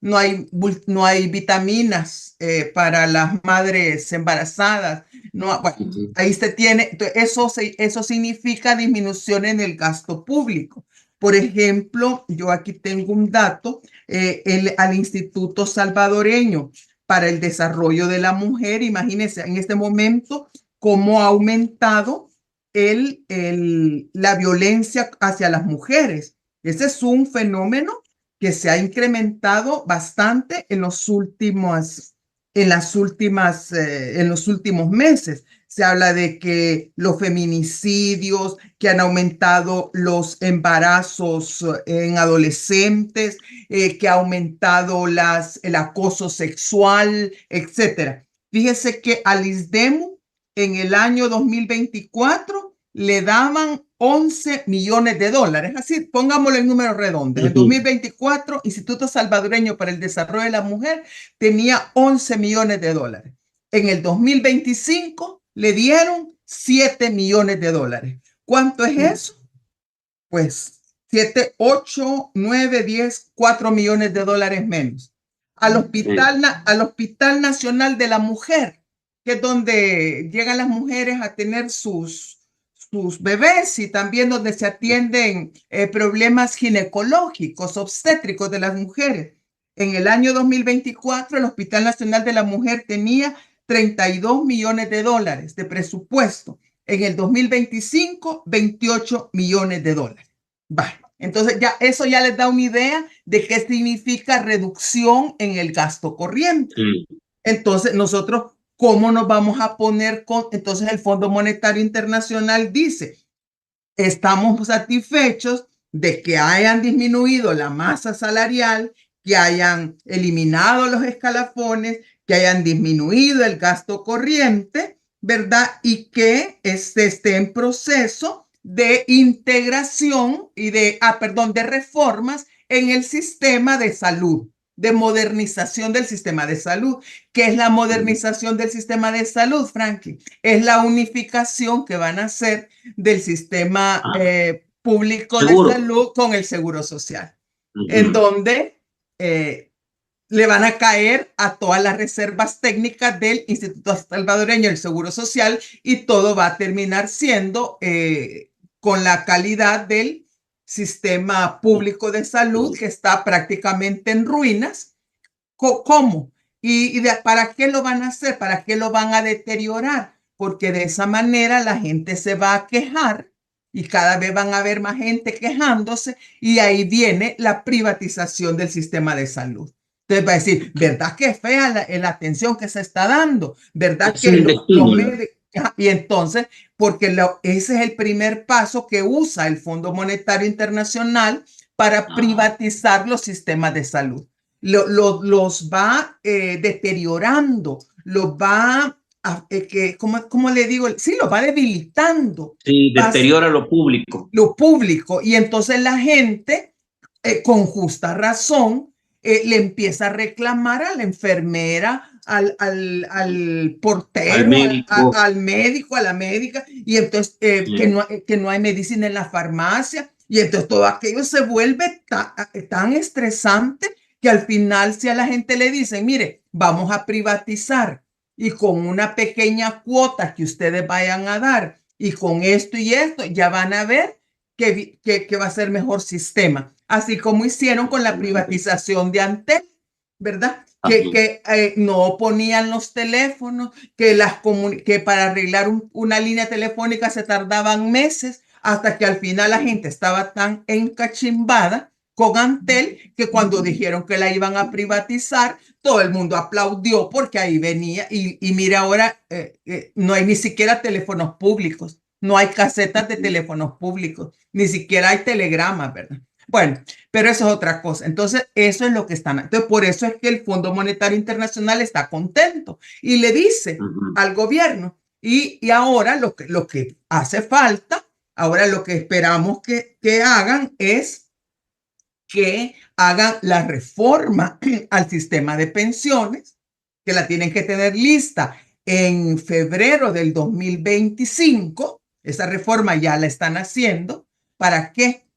No hay vitaminas para las madres embarazadas. No, bueno, ahí se tiene, eso significa disminución en el gasto público. Por ejemplo, yo aquí tengo un dato al Instituto Salvadoreño para el Desarrollo de la Mujer. Imagínense en este momento cómo ha aumentado la violencia hacia las mujeres. Ese es un fenómeno que se ha incrementado bastante en los últimos meses. Se habla de que los feminicidios, que han aumentado los embarazos en adolescentes, que ha aumentado el acoso sexual, etc. Fíjese que al ISDEMU en el año 2024 le daban 11 millones de dólares. Así, pongámoslo en números redondos. En 2024, Instituto Salvadoreño para el Desarrollo de la Mujer tenía 11 millones de dólares. En el 2025 le dieron 7 millones de dólares. ¿Cuánto es eso? Pues 7, 8, 9, 10, 4 millones de dólares menos. Al Hospital Nacional de la Mujer, que es donde llegan las mujeres a tener sus bebés y también donde se atienden problemas ginecológicos, obstétricos de las mujeres. En el año 2024, el Hospital Nacional de la Mujer tenía 32 millones de dólares de presupuesto. en el 2025, 28 millones de dólares. Vale. Entonces, ya eso ya les da una idea de qué significa reducción en el gasto corriente. Sí. Entonces, nosotros, ¿cómo nos vamos a poner con? Entonces, el Fondo Monetario Internacional dice, estamos satisfechos de que hayan disminuido la masa salarial, que hayan eliminado los escalafones, que hayan disminuido el gasto corriente, ¿verdad? Y que esté en proceso de integración y de reformas en el sistema de salud, de modernización del sistema de salud. ¿Qué es la modernización del sistema de salud, Franklin? Es la unificación que van a hacer del sistema público de Seguro. salud con el seguro social, en donde le van a caer a todas las reservas técnicas del Instituto Salvadoreño del Seguro Social y todo va a terminar siendo con la calidad del sistema público de salud que está prácticamente en ruinas. ¿Cómo? ¿Para qué lo van a hacer? ¿Para qué lo van a deteriorar? Porque de esa manera la gente se va a quejar y cada vez van a haber más gente quejándose y ahí viene la privatización del sistema de salud. Entonces va a decir, ¿verdad que es fea la atención que se está dando? ¿Verdad Es que un los destino. médicos? Y entonces, porque ese es el primer paso que usa el Fondo Monetario Internacional para privatizar los sistemas de salud. Los va deteriorando, los va, ¿cómo le digo? Sí, los va debilitando. Sí, deteriora lo público. Lo público. Y entonces la gente, con justa razón, le empieza a reclamar a la enfermera, al portero, Al médico. al médico, a la médica, y entonces que no hay medicina en la farmacia, y entonces todo aquello se vuelve tan estresante que al final si a la gente le dicen, mire, vamos a privatizar y con una pequeña cuota que ustedes vayan a dar y con esto y esto, ya van a ver que va a ser mejor sistema. Así como hicieron con la privatización de Antel, ¿verdad? Que no ponían los teléfonos, que para arreglar una línea telefónica se tardaban meses, hasta que al final la gente estaba tan encachimbada con Antel que cuando dijeron que la iban a privatizar, todo el mundo aplaudió porque ahí venía y mira ahora no hay ni siquiera teléfonos públicos, no hay casetas de teléfonos públicos, ni siquiera hay telegramas, ¿verdad? Bueno, pero eso es otra cosa. Entonces, eso es lo que están. Entonces, por eso es que el Fondo Monetario Internacional está contento y le dice al gobierno, y ahora lo que hace falta, ahora lo que esperamos que hagan es que hagan la reforma al sistema de pensiones, que la tienen que tener lista en febrero del 2025. Esa reforma ya la están haciendo. ¿Para qué?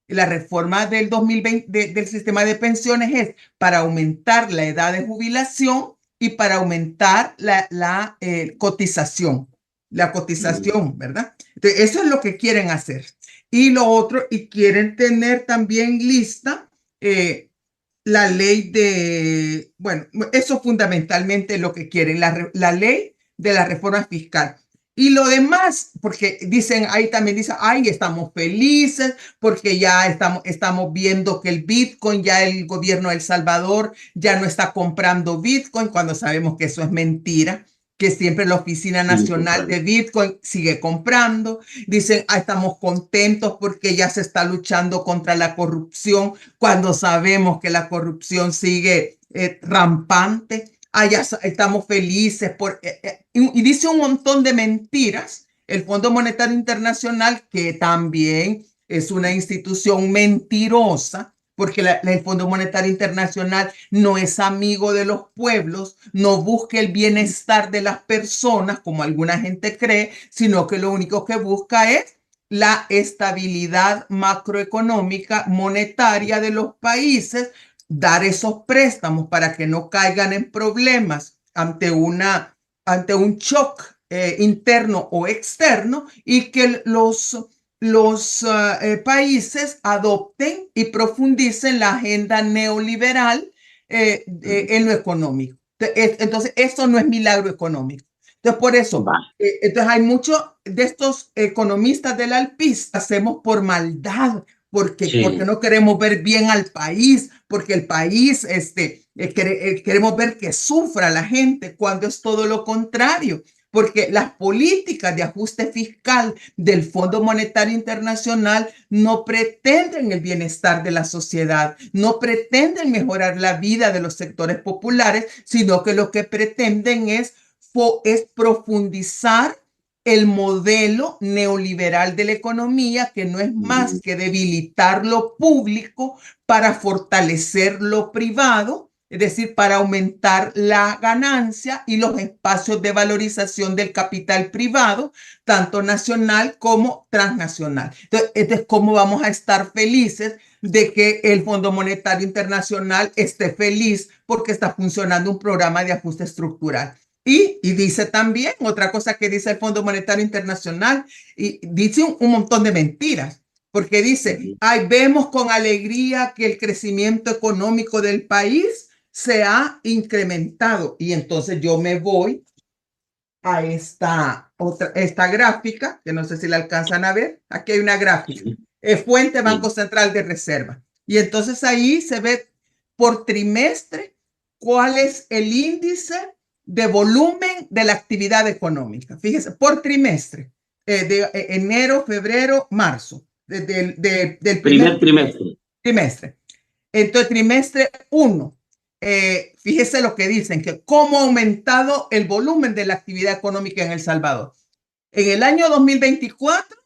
La reforma del 2020 del sistema de pensiones es para aumentar la edad de jubilación y para aumentar la cotización, ¿verdad? Entonces, eso es lo que quieren hacer. Y lo otro, y quieren tener también lista la ley de, bueno, eso fundamentalmente es lo que quieren, la ley de la reforma fiscal. Y lo demás, porque dicen, ahí también dicen, ay, estamos felices porque ya estamos viendo que el Bitcoin, ya el gobierno de El Salvador ya no está comprando Bitcoin, cuando sabemos que eso es mentira, que siempre la Oficina Nacional de Bitcoin sigue comprando. Dicen, estamos contentos porque ya se está luchando contra la corrupción, cuando sabemos que la corrupción sigue rampante. Ya estamos felices y dice un montón de mentiras. El Fondo Monetario Internacional, que también es una institución mentirosa, porque el Fondo Monetario Internacional no es amigo de los pueblos, no busca el bienestar de las personas, como alguna gente cree, sino que lo único que busca es la estabilidad macroeconómica monetaria de los países, dar esos préstamos para que no caigan en problemas ante un shock interno o externo y que los países adopten y profundicen la agenda neoliberal en lo económico. Entonces, eso no es milagro económico. Entonces, por eso, Va. entonces hay muchos de estos economistas del alpista, hacemos por maldad, porque Sí, no queremos ver bien al país, porque el país, queremos ver que sufra la gente, cuando es todo lo contrario. Porque las políticas de ajuste fiscal del Fondo Monetario Internacional no pretenden el bienestar de la sociedad, no pretenden mejorar la vida de los sectores populares, sino que lo que pretenden es profundizar el modelo neoliberal de la economía, que no es más que debilitar lo público para fortalecer lo privado, es decir, para aumentar la ganancia y los espacios de valorización del capital privado, tanto nacional como transnacional. Entonces, ¿cómo vamos a estar felices de que el Fondo Monetario Internacional esté feliz porque está funcionando un programa de ajuste estructural? Y dice también otra cosa que dice el Fondo Monetario Internacional, y dice un montón de mentiras, porque dice, ay, vemos con alegría que el crecimiento económico del país se ha incrementado. Y entonces yo me voy a esta gráfica, que no sé si la alcanzan a ver. Aquí hay una gráfica. Fuente Banco Central de Reserva. Y entonces ahí se ve por trimestre cuál es el índice de volumen de la actividad económica. Fíjese, por trimestre, de enero, febrero, marzo, del primer primer trimestre. trimestre. Entonces, trimestre 1, fíjese lo que dicen, que cómo ha aumentado el volumen de la actividad económica en El Salvador. En el año 2024,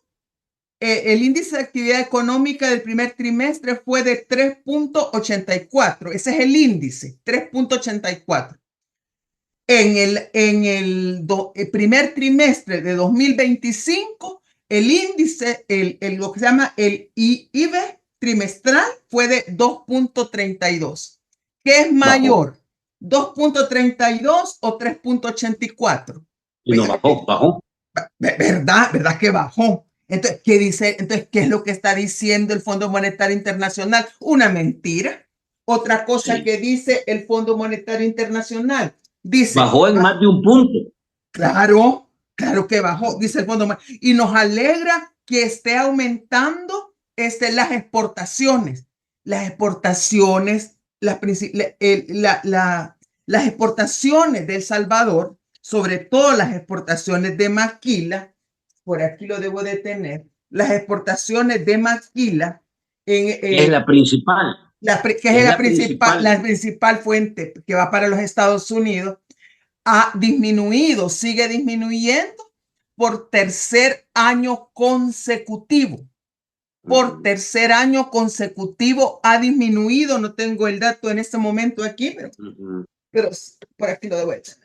el índice de actividad económica del primer trimestre fue de 3.84. Ese es el índice, 3.84. El primer trimestre de 2025, el índice, lo que se llama el IBE trimestral, fue de 2.32. ¿Qué es mayor? ¿2.32 o 3.84? Y no bajó. ¿Verdad que bajó? Entonces, ¿qué dice? Entonces, ¿qué es lo que está diciendo el Fondo Monetario Internacional? Una mentira. Otra cosa que dice el Fondo Monetario Internacional, dice, Bajó en más de un punto. claro que bajó, dice el Fondo Monetario, y nos alegra que esté aumentando las exportaciones. Las exportaciones, las exportaciones de El Salvador, sobre todo las exportaciones de maquila, por aquí lo debo de tener, las exportaciones de maquila Es la principal. que es la principal fuente que va para los Estados Unidos, ha disminuido, sigue disminuyendo por tercer año consecutivo. Por tercer año consecutivo ha disminuido, no tengo el dato en este momento aquí, pero por aquí lo debo echar.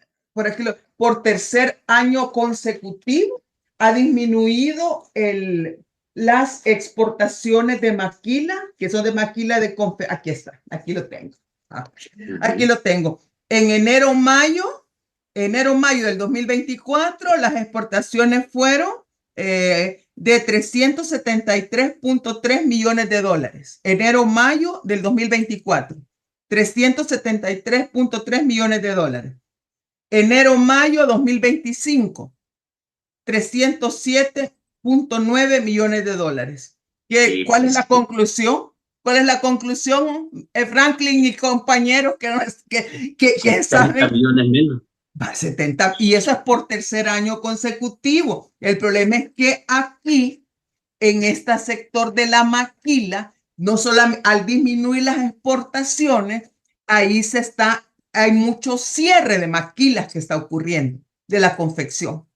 Por tercer año consecutivo ha disminuido las exportaciones de maquila, que son de maquila de aquí está, aquí lo tengo. Aquí lo tengo. En enero-mayo del 2024, las exportaciones fueron de 373.3 millones de dólares. Enero-mayo del 2024, 373.3 millones de dólares. Enero-mayo 2025, 307.9 millones de dólares. ¿Cuál es la conclusión? ¿Cuál es la conclusión, Franklin y compañeros que 70 millones menos? 70, y eso es por tercer año consecutivo. El problema es que aquí, en este sector de la maquila, no solamente al disminuir las exportaciones, hay mucho cierre de maquilas que está ocurriendo de la confección.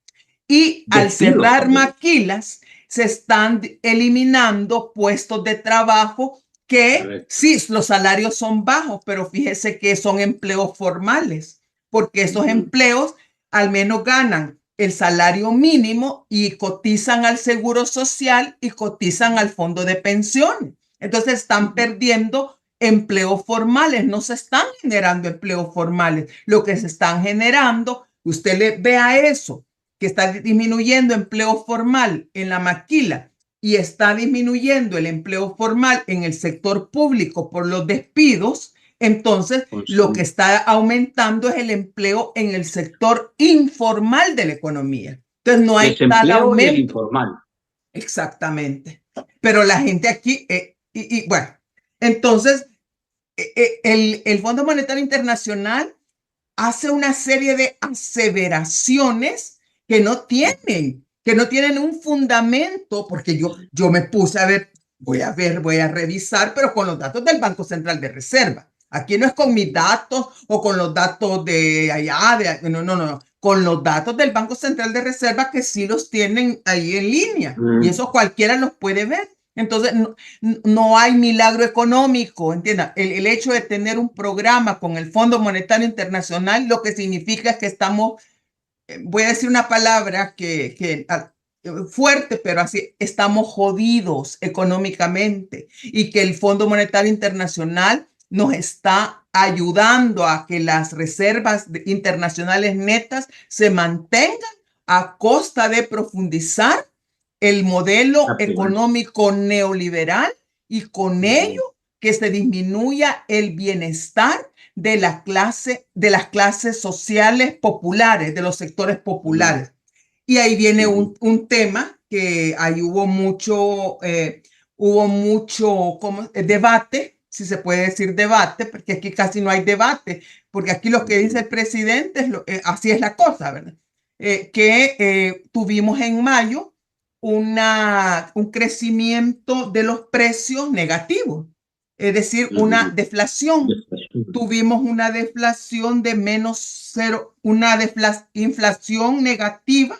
Y al cerrar maquilas, se están eliminando puestos de trabajo que sí, los salarios son bajos, pero fíjese que son empleos formales, porque esos empleos al menos ganan el salario mínimo y cotizan al seguro social y cotizan al fondo de pensiones. Entonces están perdiendo empleos formales, no se están generando empleos formales. Lo que se están generando, usted le vea eso, que está disminuyendo empleo formal en la maquila y está disminuyendo el empleo formal en el sector público por los despidos, Entonces, lo que está aumentando es el empleo en el sector informal de la economía. Entonces, no hay tal Desempleo y el aumento. informal. Exactamente. Pero la gente aquí, bueno, entonces, el Fondo Monetario Internacional hace una serie de aseveraciones que no tienen un fundamento, porque yo me puse a ver, voy a revisar, pero con los datos del Banco Central de Reserva. Aquí no es con mis datos o con los datos de allá, no, con los datos del Banco Central de Reserva que sí los tienen ahí en línea y eso cualquiera los puede ver. Entonces, no hay milagro económico, ¿entiendan? El hecho de tener un programa con el Fondo Monetario Internacional, lo que significa es que estamos, voy a decir una palabra fuerte, pero así, estamos jodidos económicamente y que el Fondo Monetario Internacional nos está ayudando a que las reservas internacionales netas se mantengan a costa de profundizar el modelo económico neoliberal y con ello que se disminuya el bienestar de de las clases sociales populares, de los sectores populares. Y ahí viene un tema que ahí hubo mucho debate, si se puede decir debate, porque aquí casi no hay debate, porque aquí lo que dice el presidente, así es la cosa, ¿verdad? Tuvimos en mayo un crecimiento de los precios negativos, es decir, una deflación. Tuvimos una deflación de -0, inflación negativa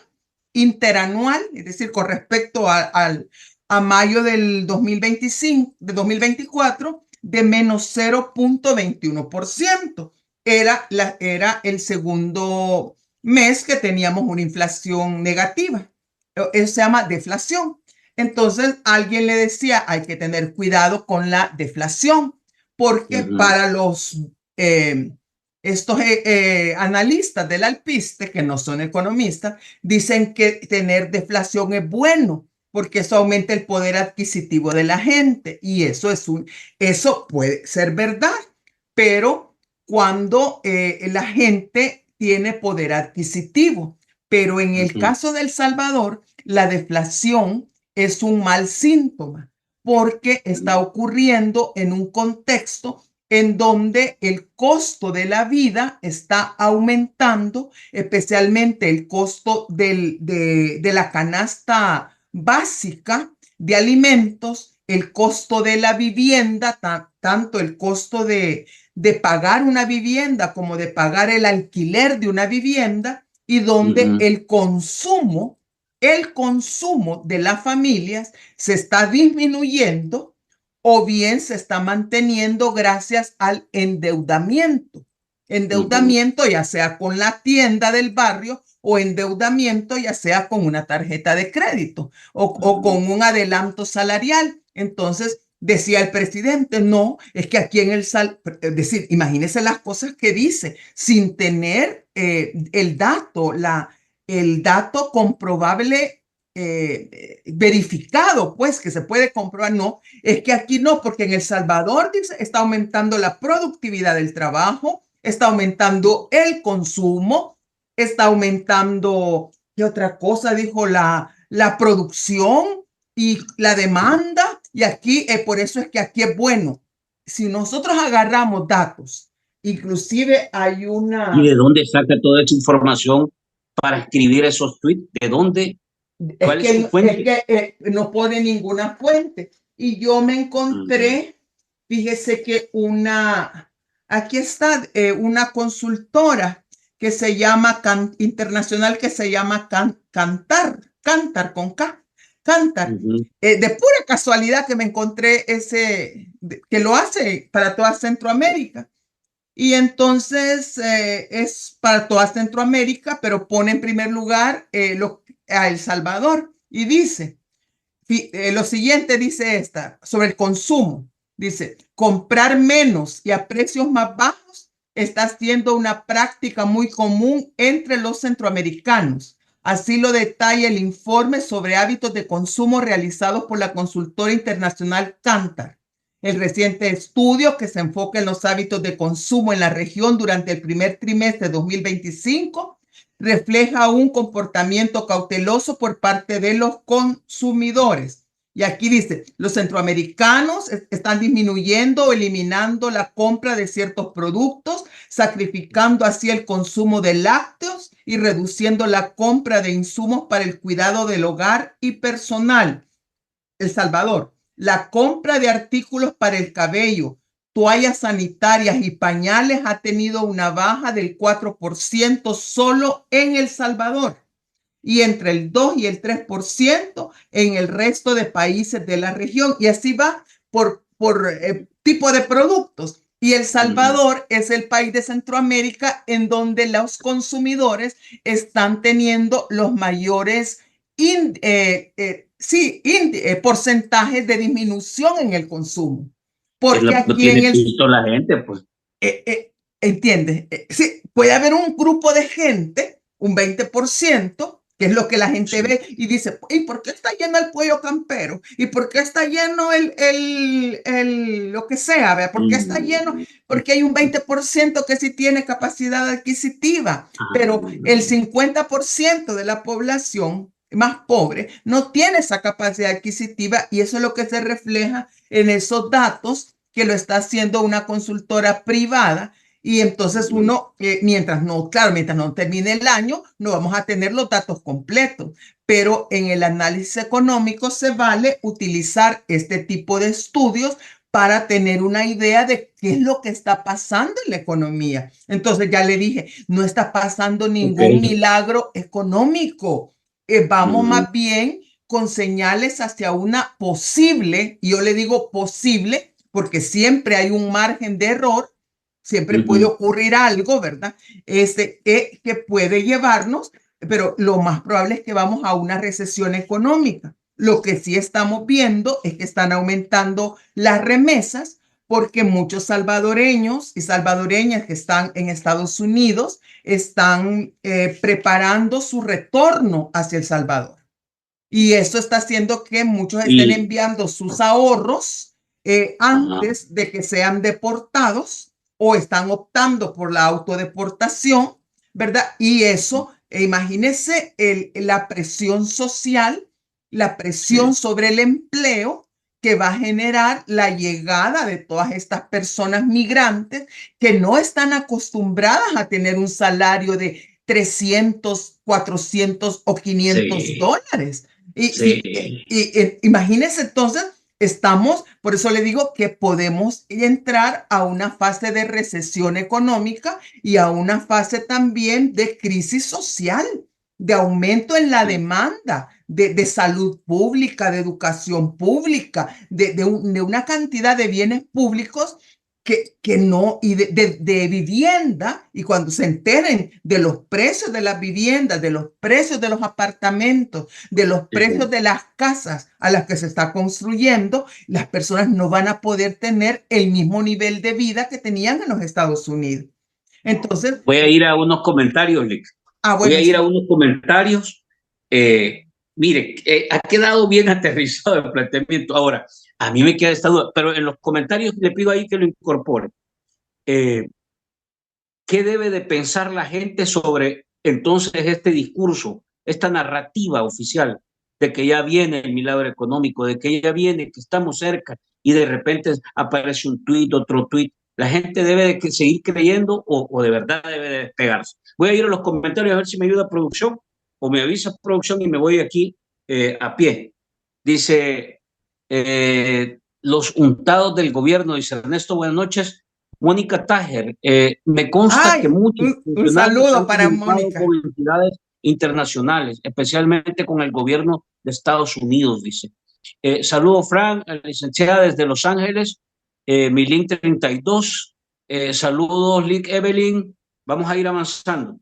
interanual, es decir, con respecto a mayo del 2025, de 2024, de -0,21%. Era el segundo mes que teníamos una inflación negativa. Eso se llama deflación. Entonces, alguien le decía, hay que tener cuidado con la deflación, porque para estos analistas del alpiste, que no son economistas, dicen que tener deflación es bueno, porque eso aumenta el poder adquisitivo de la gente. Y eso puede ser verdad, pero cuando la gente tiene poder adquisitivo. Pero en el caso de El Salvador, la deflación es un mal síntoma porque está ocurriendo en un contexto en donde el costo de la vida está aumentando, especialmente el costo de la canasta básica de alimentos, el costo de la vivienda, tanto el costo de pagar una vivienda como de pagar el alquiler de una vivienda, y donde el consumo de las familias se está disminuyendo o bien se está manteniendo gracias al endeudamiento. Endeudamiento ya sea con la tienda del barrio o endeudamiento ya sea con una tarjeta de crédito o con un adelanto salarial. Entonces, decía el presidente, no, es que aquí en es decir, imagínense las cosas que dice sin tener el dato comprobable, verificado, pues que se puede comprobar. No, es que aquí no, porque en El Salvador dice, está aumentando la productividad del trabajo, está aumentando el consumo, está aumentando, ¿qué otra cosa? Dijo la producción y la demanda. Y aquí, por eso es que aquí es bueno. Si nosotros agarramos datos, inclusive hay ¿Y una... de dónde saca toda esa información para escribir esos tweets? ¿De dónde? ¿Cuál es su fuente? No pone ninguna fuente. Y yo me encontré, fíjese que aquí está una consultora que se llama internacional, que se llama Kantar con K, Kantar. De pura casualidad que me encontré que lo hace para toda Centroamérica. Y entonces es para toda Centroamérica, pero pone en primer lugar a El Salvador y dice, lo siguiente dice sobre el consumo. Dice, comprar menos y a precios más bajos está siendo una práctica muy común entre los centroamericanos. Así lo detalla el informe sobre hábitos de consumo realizado por la consultora internacional Kantar. El reciente estudio, que se enfoca en los hábitos de consumo en la región durante el primer trimestre de 2025, refleja un comportamiento cauteloso por parte de los consumidores. Y aquí dice, los centroamericanos están disminuyendo o eliminando la compra de ciertos productos, sacrificando así el consumo de lácteos y reduciendo la compra de insumos para el cuidado del hogar y personal. El Salvador, la compra de artículos para el cabello, toallas sanitarias y pañales ha tenido una baja del 4% solo en El Salvador y entre el 2 y el 3% en el resto de países de la región. Y así va por tipo de productos. Y El Salvador es el país de Centroamérica en donde los consumidores están teniendo los mayores porcentajes de disminución en el consumo. Porque No aquí en tiene el... pito la gente, pues. ¿Entiendes? Sí, puede haber un grupo de gente, un 20%, que es lo que la gente ve y dice, ¿y por qué está lleno el pollo campero? ¿Y por qué está lleno lo que sea? ¿Verdad? ¿Por qué está lleno? Porque hay un 20% que sí tiene capacidad adquisitiva, pero el 50% de la población más pobre no tiene esa capacidad adquisitiva y eso es lo que se refleja en esos datos que lo está haciendo una consultora privada. Y entonces uno, mientras no termine el año, no vamos a tener los datos completos. Pero en el análisis económico se vale utilizar este tipo de estudios para tener una idea de qué es lo que está pasando en la economía. Entonces ya le dije, no está pasando ningún milagro económico. Vamos más bien con señales hacia una posible, y yo le digo posible, porque siempre hay un margen de error. Siempre puede ocurrir algo, ¿verdad? Que puede llevarnos, pero lo más probable es que vamos a una recesión económica. Lo que sí estamos viendo es que están aumentando las remesas porque muchos salvadoreños y salvadoreñas que están en Estados Unidos están preparando su retorno hacia El Salvador. Y eso está haciendo que muchos estén enviando sus ahorros antes de que sean deportados o están optando por la autodeportación, ¿verdad? Y eso, imagínense la presión social, la presión sobre el empleo que va a generar la llegada de todas estas personas migrantes que no están acostumbradas a tener un salario de 300, 400 o $500. Imagínense entonces, por eso le digo que podemos entrar a una fase de recesión económica y a una fase también de crisis social, de aumento en la demanda de salud pública, de educación pública, de una cantidad de bienes públicos que no, y de vivienda, y cuando se enteren de los precios de las viviendas, de los precios de los apartamentos, de los precios de las casas a las que se está construyendo, las personas no van a poder tener el mismo nivel de vida que tenían en los Estados Unidos. Entonces, voy a ir a unos comentarios, Lick. Voy a ir a unos comentarios. Mire, ha quedado bien aterrizado el planteamiento. Ahora, a mí me queda esta duda, pero en los comentarios le pido ahí que lo incorpore. ¿Qué debe de pensar la gente sobre entonces este discurso, esta narrativa oficial de que ya viene el milagro económico, de que ya viene, que estamos cerca, y de repente aparece un tuit, otro tuit? ¿La gente debe de seguir creyendo o de verdad debe de despegarse? Voy a ir a los comentarios a ver si me ayuda producción o me avisa producción y me voy aquí a pie. Dice, los untados del gobierno, dice Ernesto, buenas noches. Mónica Tajer, me consta que muchos un saludo para Mónica. con entidades internacionales, especialmente con el gobierno de Estados Unidos, dice. Saludo, Fran, licenciada desde Los Ángeles, mi link 32. Saludos, Lick Evelyn. Vamos a ir avanzando.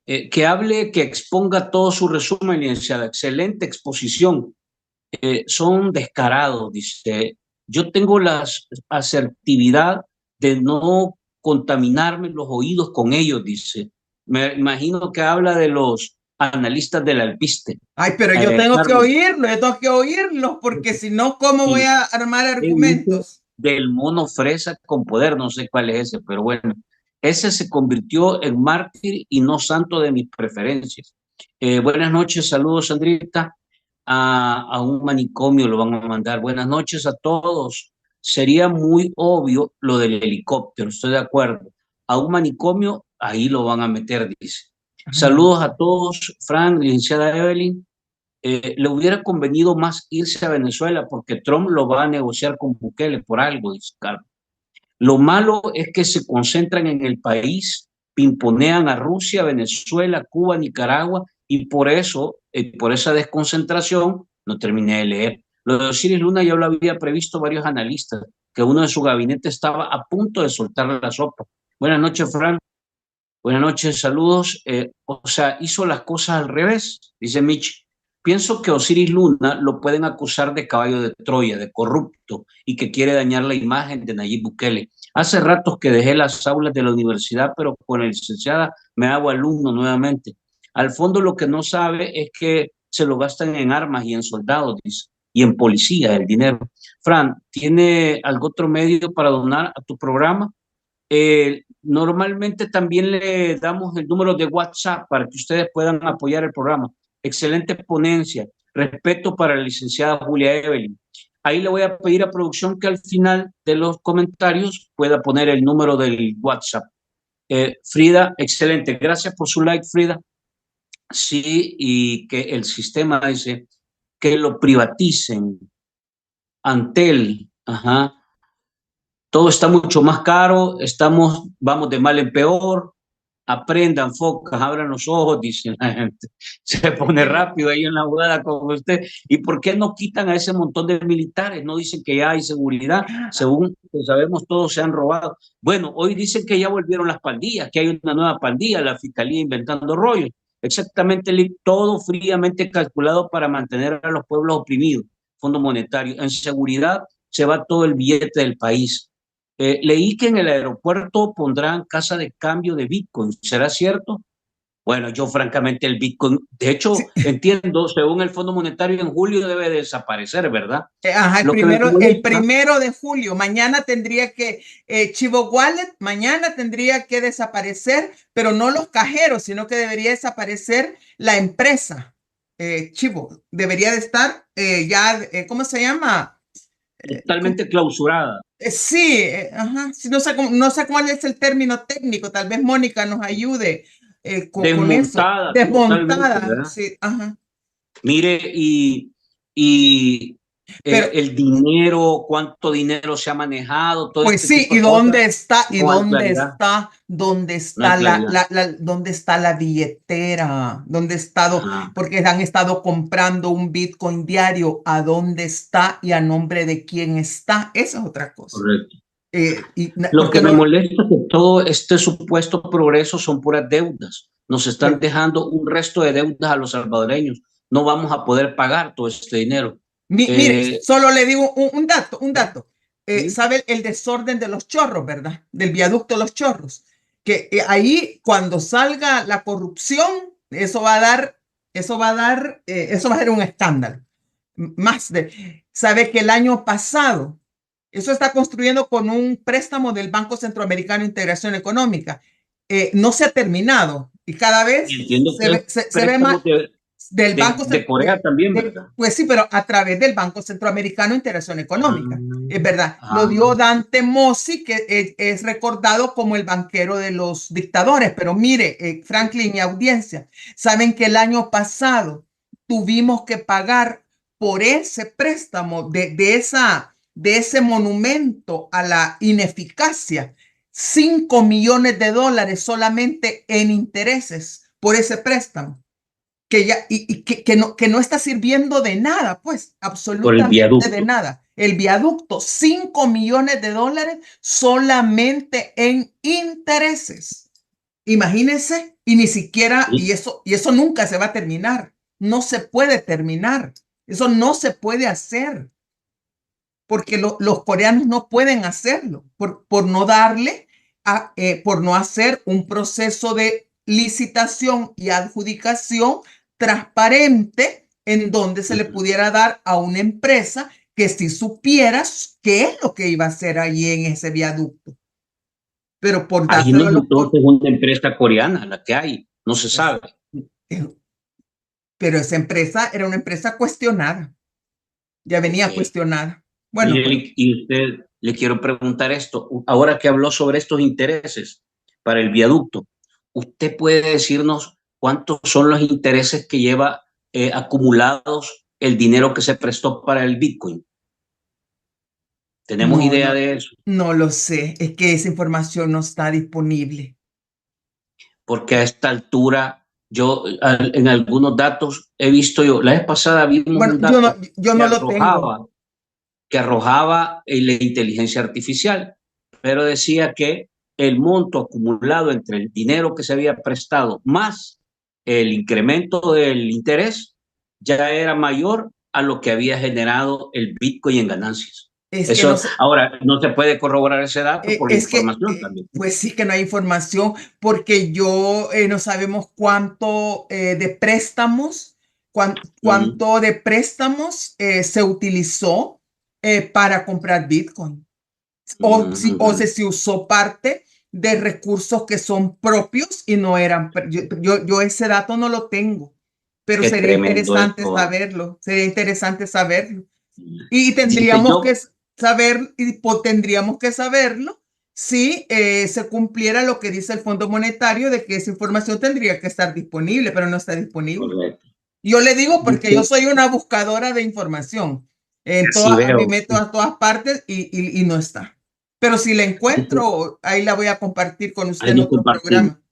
Que hable, que exponga todo su resumen, licenciada. Excelente exposición. Son descarados, dice. Yo tengo la asertividad de no contaminarme los oídos con ellos, dice. Me imagino que habla de los analistas del alpiste. Ay, pero yo tengo que Carlos, oírlo, yo tengo que oírlo, porque si no, ¿cómo voy y a armar dice argumentos? del mono fresa con poder, no sé cuál es ese, pero bueno, ese se convirtió en mártir y no santo de mis preferencias. Buenas noches, saludos, Sandrita. A un manicomio lo van a mandar. Buenas noches a todos. Sería muy obvio lo del helicóptero, estoy de acuerdo. A un manicomio, ahí lo van a meter, dice. Saludos a todos, Frank, licenciada Evelyn. Le hubiera convenido más irse a Venezuela porque Trump lo va a negociar con Bukele por algo, dice Carlos. Lo malo es que se concentran en el país, pimponean a Rusia, Venezuela, Cuba, Nicaragua, y por esa desconcentración, no terminé de leer. Lo de Osiris Luna ya lo había previsto varios analistas, que uno de su gabinete estaba a punto de soltar la sopa. Buenas noches, Frank. Buenas noches, saludos. O sea, hizo las cosas al revés, dice Mitch. Pienso que Osiris Luna lo pueden acusar de caballo de Troya, de corrupto y que quiere dañar la imagen de Nayib Bukele. Hace ratos que dejé las aulas de la universidad, pero con la licenciada me hago alumno nuevamente. Al fondo lo que no sabe es que se lo gastan en armas y en soldados, dice, y en policía el dinero. Fran, ¿tiene algún otro medio para donar a tu programa? Normalmente también le damos el número de WhatsApp para que ustedes puedan apoyar el programa. Excelente ponencia. Respeto para la licenciada Julia Evelyn. Ahí le voy a pedir a producción que al final de los comentarios pueda poner el número del WhatsApp. Frida, excelente. Gracias por su like, Frida. Sí, y que el sistema dice que lo privaticen. Antel, ajá. Todo está mucho más caro, vamos de mal en peor, aprendan, focas, abran los ojos, dice la gente. Se pone rápido ahí en la jugada con usted. ¿Y por qué no quitan a ese montón de militares? No dicen que ya hay seguridad, según que sabemos todos se han robado. Bueno, hoy dicen que ya volvieron las pandillas, que hay una nueva pandilla, la fiscalía inventando rollos. Exactamente, todo fríamente calculado para mantener a los pueblos oprimidos. Fondo Monetario. En seguridad se va todo el billete del país. Leí que en el aeropuerto pondrán casa de cambio de Bitcoin. ¿Será cierto? Bueno, yo francamente el Bitcoin, de Sí, hecho, entiendo, según el Fondo Monetario, en julio debe desaparecer, ¿verdad? ajá, Lo que me el molesta, 1 de julio, mañana tendría que, Chivo Wallet, mañana tendría que desaparecer, pero no los cajeros, sino que debería desaparecer la empresa. Chivo, debería de estar ya, ¿cómo se llama? totalmente clausurada, Sí, ajá, sí, no sé cuál es el término técnico, tal vez Mónica nos ayude con eso. desmontada totalmente, Desmontada, ¿verdad? sí, ajá. Mire, y Pero el dinero, cuánto dinero se ha manejado, todo pues este sí, tipo ¿y de cosas, dónde está? ¿Y no hay dónde claridad, está? ¿Dónde no hay está claridad. dónde está la billetera? ¿Dónde ha estado? Ajá, Porque han estado comprando un Bitcoin diario. ¿A dónde está y a nombre de quién está? Esa es otra cosa. correcto. Lo Porque que me no, molesta es que todo este supuesto progreso son puras deudas. Nos están dejando un resto de deudas a los salvadoreños. No vamos a poder pagar todo este dinero. Mire, Eh, solo le digo un dato. ¿Sí? ¿Sabe el desorden de los chorros, verdad? Del viaducto de los chorros. Que ahí cuando salga la corrupción, eso va a ser un escándalo. Sabe que el año pasado, eso está construyendo con un préstamo del Banco Centroamericano de Integración Económica. No se ha terminado y cada Y vez entiendo que es se ve más préstamos del Banco de Corea también, ¿verdad? pues sí, pero a través del Banco Centroamericano de Integración Económica. Es verdad, lo Ah, dio Dante Mossi, que es recordado como el banquero de los dictadores. Pero mire, Franklin y audiencia, saben que el año pasado tuvimos que pagar por ese préstamo de ese monumento a la ineficacia, $5 millones solamente en intereses por ese préstamo que ya que no está sirviendo de nada, pues, por el absolutamente de viaducto. nada. El viaducto, $5 millones solamente en intereses. Imagínense, y ni siquiera, ¿Sí? y eso nunca se va a terminar. No se puede terminar. Eso no se puede hacer, porque los coreanos no pueden hacerlo, por no darle, por no hacer un proceso de licitación y adjudicación transparente en donde se le pudiera dar a una empresa que si supieras qué es lo que iba a hacer allí en ese viaducto. Pero por Ahí no dárselo es a los... entonces una empresa coreana la que hay, no se sabe. Pero esa empresa era una empresa cuestionada. Ya venía Okay. cuestionada. Bueno, pero... Mire, y usted, le quiero preguntar esto. Ahora que habló sobre estos intereses para el viaducto, ¿usted puede decirnos cuántos son los intereses que lleva acumulados el dinero que se prestó para el Bitcoin? ¿Tenemos No, idea no, de eso? no lo sé. Es que esa información no está disponible. Porque a esta altura yo en algunos datos he visto yo, la vez pasada vimos Bueno, un dato yo que no lo tengo. arrojaba, que arrojaba la inteligencia artificial, pero decía que el monto acumulado entre el dinero que se había prestado más el incremento del interés ya era mayor a lo que había generado el Bitcoin en ganancias. Es que no Eso sé, ahora no se puede corroborar ese dato por la es que, información también. pues sí que no hay información porque yo no sabemos cuánto de préstamos, cuánto de préstamos se utilizó para comprar Bitcoin. O si se usó parte de recursos que son propios y no eran. Yo ese dato no lo tengo, pero Qué sería tremendo interesante esto. saberlo. Sería interesante saberlo. Y Dice tendríamos que yo, saber, tendríamos que saberlo si se cumpliera lo que dice el Fondo Monetario de que esa información tendría que estar disponible, pero no está disponible. correcto. Yo le digo porque yo Dice, soy una buscadora de información. así Me veo. meto a todas partes y no está. Pero si la Dice, encuentro, ahí la voy a compartir con usted ahí en nos otro compartimos. programa.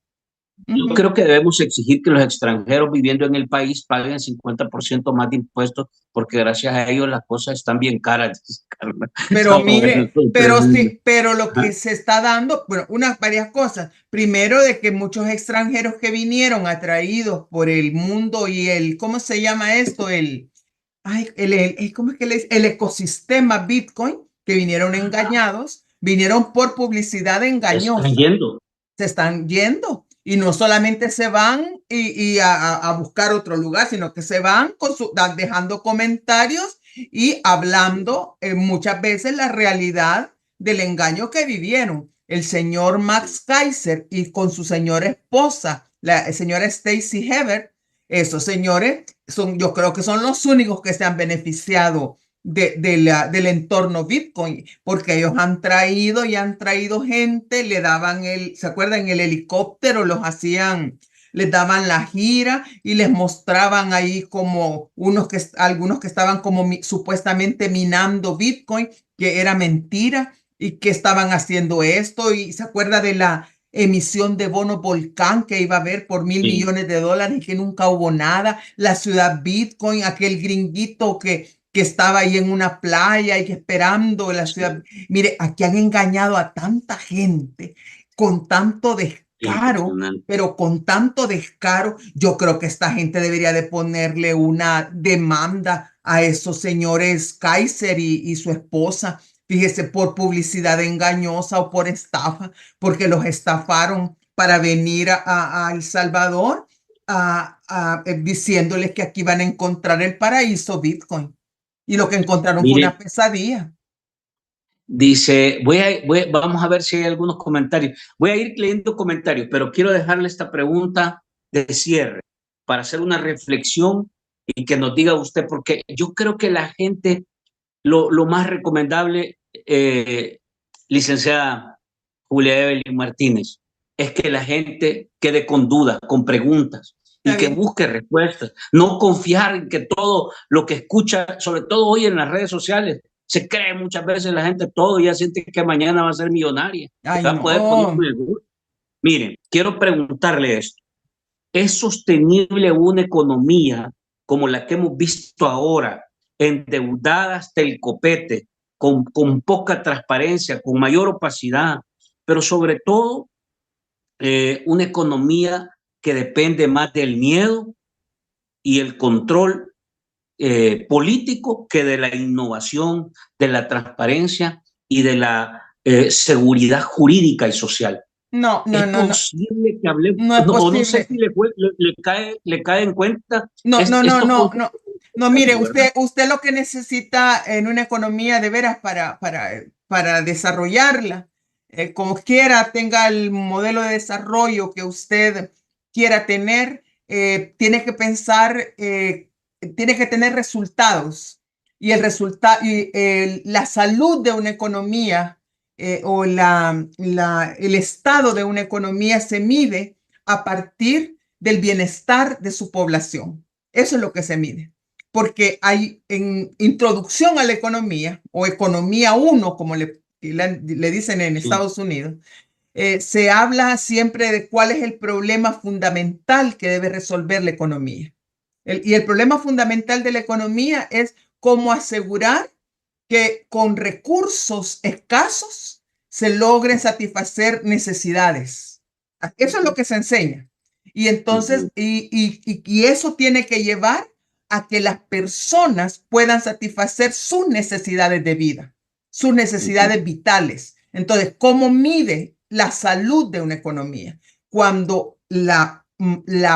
Yo Ujú. creo que debemos exigir que los extranjeros viviendo en el país paguen 50% más de impuestos, porque gracias a ellos las cosas están bien caras, dice Carla. Pero No, eso mire, es pero tremendo. sí, pero lo que Ajá. se está dando, bueno, unas varias cosas. Primero, de que muchos extranjeros que vinieron atraídos por el mundo y el, ¿cómo se llama esto? Ay, ¿cómo es que le dice? El ecosistema Bitcoin, que vinieron engañados, vinieron por publicidad Están engañosa, yendo. se están yendo. Y no solamente se van y a buscar otro lugar, sino que se van con dejando comentarios y hablando muchas veces la realidad del engaño que vivieron. El señor Max Kaiser y con su señora esposa, la señora Stacy Hebert, esos señores son, yo creo que son los únicos que se han beneficiado del entorno Bitcoin, porque ellos han traído y han traído gente, le daban ¿se acuerdan? El helicóptero, los hacían, les daban la gira y les mostraban ahí como algunos que estaban como supuestamente minando Bitcoin, que era mentira y que estaban haciendo esto. Y se acuerda de la emisión de bono volcán que iba a haber por $1.000 Sí, millones y que nunca hubo nada, la ciudad Bitcoin, aquel gringuito que estaba ahí en una playa y esperando la ciudad. sí, Mire, aquí han engañado a tanta gente con tanto descaro, impresionante. pero con tanto descaro, yo creo que esta gente debería de ponerle una demanda a esos señores Kaiser y su esposa, fíjese, por publicidad engañosa o por estafa, porque los estafaron para venir a El Salvador diciéndoles que aquí van a encontrar el paraíso Bitcoin. Y lo que encontraron fue una Mire, pesadilla. dice, vamos a ver si hay algunos comentarios. Voy a ir leyendo comentarios, pero quiero dejarle esta pregunta de cierre para hacer una reflexión y que nos diga usted, porque yo creo que la gente, lo más recomendable, licenciada Julia Evelyn Martínez, es que la gente quede con dudas, con preguntas Está y que bien. busque respuestas, no confiar en que todo lo que escucha, sobre todo hoy en las redes sociales, se cree muchas veces la gente todo y ya siente que mañana va a ser millonaria, que Ay, va a poder poner no. un negocio. Miren, quiero preguntarle esto. ¿Es sostenible una economía como la que hemos visto ahora, endeudada hasta el copete, con poca transparencia, con mayor opacidad, pero sobre todo una economía que depende más del miedo y el control político que de la innovación, de la transparencia y de la seguridad jurídica y social? No, no, ¿Es no, no, posible que hablemos? no es No, o no sé posible. si le cae en cuenta No, no, no, estos no, conceptos, no. No, mire, ¿verdad? usted lo que necesita en una economía de veras para desarrollarla, como quiera tenga el modelo de desarrollo que usted quiera tener, tiene que pensar, tiene que tener resultados. Y el resultado, y la salud de una economía o el estado de una economía se mide a partir del bienestar de su población. Eso es lo que se mide. Porque hay en introducción a la economía o economía 1, como le dicen en Sí. Estados Unidos, se habla siempre de cuál es el problema fundamental que debe resolver la economía. Y el problema fundamental de la economía es cómo asegurar que con recursos escasos se logren satisfacer necesidades. Eso es lo que se enseña. Y entonces, Ujú, y eso tiene que llevar a que las personas puedan satisfacer sus necesidades de vida, sus ujú, necesidades vitales. Entonces, ¿cómo mide la salud de una economía? Cuando la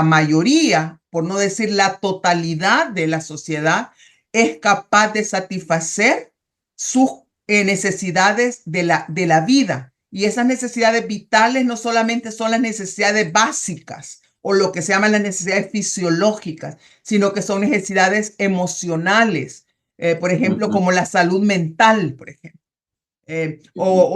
mayoría, por no decir la totalidad de la sociedad, es capaz de satisfacer sus necesidades de la vida. Y esas necesidades vitales no solamente son las necesidades básicas o lo que se llaman las necesidades fisiológicas, sino que son necesidades emocionales, por ejemplo, ujú, como la salud mental, por ejemplo, ujú,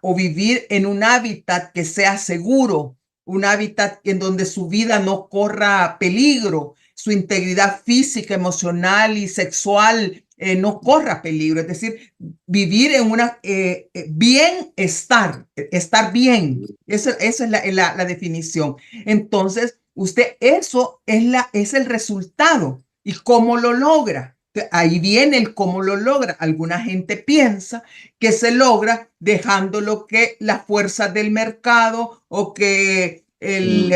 o vivir en un hábitat que sea seguro, un hábitat en donde su vida no corra peligro, su integridad física, emocional y sexual no corra peligro. Es decir, vivir en una bienestar, estar bien. Esa es la definición. Entonces, usted, eso es el resultado. ¿Y cómo lo logra? Ahí viene el cómo lo logra. Alguna gente piensa que se logra dejándolo que las fuerzas del mercado o que mm,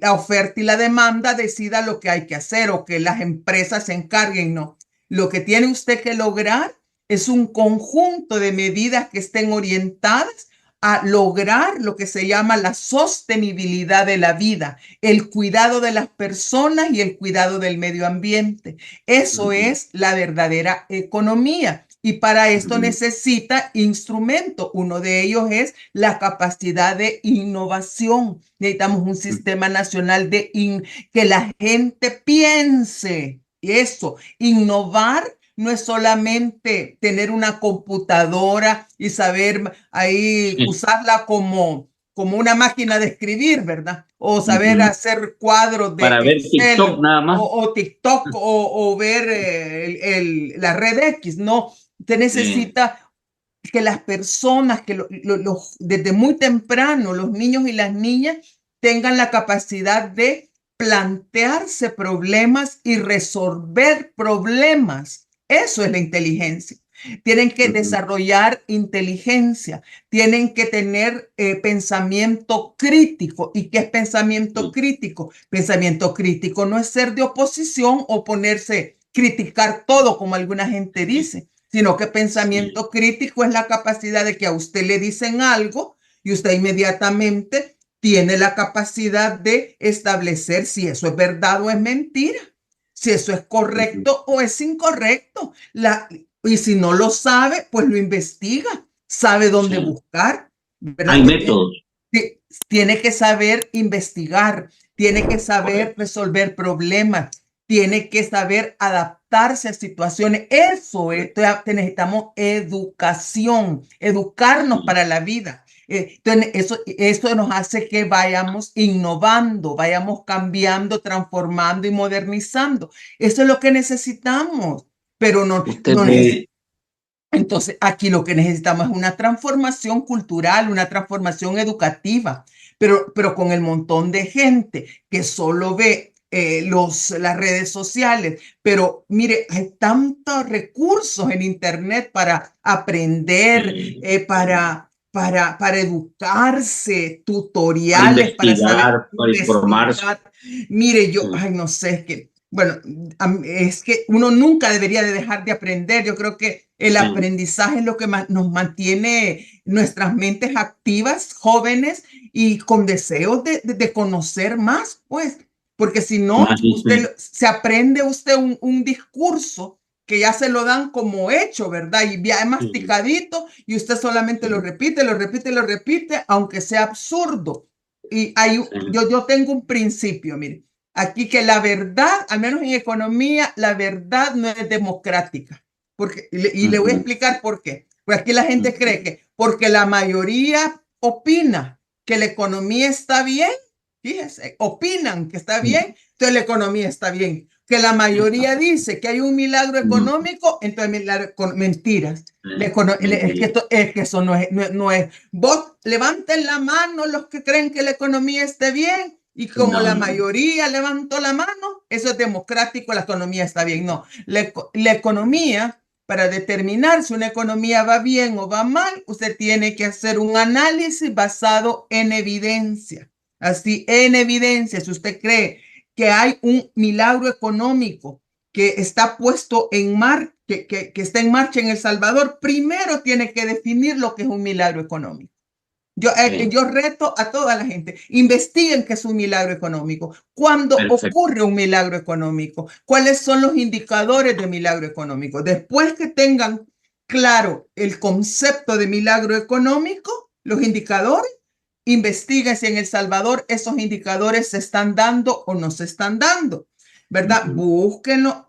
la oferta y la demanda decida lo que hay que hacer o que las empresas se encarguen. No. Lo que tiene usted que lograr es un conjunto de medidas que estén orientadas a lograr lo que se llama la sostenibilidad de la vida, el cuidado de las personas y el cuidado del medio ambiente. Eso ujú, es la verdadera economía. Y para esto ujú, necesita instrumentos. Uno de ellos es la capacidad de innovación. Necesitamos un ujú. sistema nacional que la gente piense. Eso, innovar no es solamente tener una computadora y saber ahí Sí, usarla como una máquina de escribir, ¿verdad? O saber ujú. hacer cuadros de Para ver TikTok Excel nada más. o TikTok o ver la red X, no. Usted Eh, necesita que las personas, desde muy temprano, los niños y las niñas tengan la capacidad de plantearse problemas y resolver problemas. Eso es la inteligencia. Tienen que ujú, desarrollar inteligencia, tienen que tener pensamiento crítico. ¿Y qué es pensamiento sí, crítico? Pensamiento crítico no es ser de oposición o ponerse, criticar todo como alguna gente dice, sino que sí, pensamiento crítico es la capacidad de que a usted le dicen algo y usted inmediatamente tiene la capacidad de establecer si eso es verdad o es mentira, si eso es ujú. correcto o es incorrecto. Y si no lo sabe, pues lo investiga, sabe dónde Sí. buscar, ¿verdad? Hay métodos. Tiene que saber investigar, tiene que saber Correcto, resolver problemas, tiene que saber adaptarse a situaciones. Eso es, correcto. necesitamos educación, educarnos Sí, para la vida. Entonces, eso nos hace que vayamos innovando, vayamos cambiando, transformando y modernizando. Eso es lo que necesitamos, pero no, usted no ve, necesitamos. Entonces, aquí lo que necesitamos es una transformación cultural, una transformación educativa, pero con el montón de gente que solo ve las redes sociales. Pero mire, hay tantos recursos en Internet para aprender, para educarse, para tutoriales para saber investigar, para informarse. investigar. Mire, yo, Sí, ay, no sé, es que bueno, es que uno nunca debería de dejar de aprender. Yo creo que el Sí, aprendizaje es lo que nos mantiene nuestras mentes activas, jóvenes y con deseos de conocer más, pues, porque si no, imagínate. se aprende usted un discurso que ya se lo dan como hecho, ¿verdad? Y ya es Sí, masticadito y usted solamente lo sí, repite, lo repite, lo repite, aunque sea absurdo. Y sí. yo tengo un principio, mire. Aquí que la verdad, al menos en economía, la verdad no es democrática. Porque, y le voy a Ujú, explicar por qué. Pues aquí la gente ujú, cree que porque la mayoría opina que la economía está bien, fíjese, opinan que está sí, bien, entonces la economía está bien. Que la mayoría exacto. dice que hay un milagro No, económico, entonces mentiras. mentira. Es que eso no es. Vos levanten la mano los que creen que la economía esté bien y como No, la no. mayoría levantó la mano, eso es democrático, la economía está bien. No, la economía, para determinar si una economía va bien o va mal, usted tiene que hacer un análisis basado en evidencia. Así, en evidencia, si usted cree que hay un milagro económico que está puesto en que está en marcha en El Salvador, primero tiene que definir lo que es un milagro económico. Sí, Yo reto a toda la gente, investiguen qué es un milagro económico, cuándo perfecto. ocurre un milagro económico, cuáles son los indicadores de milagro económico. Después que tengan claro el concepto de milagro económico, los indicadores, investiguen si en El Salvador esos indicadores se están dando o no se están dando. ¿Verdad? Ujú, Búsquenlo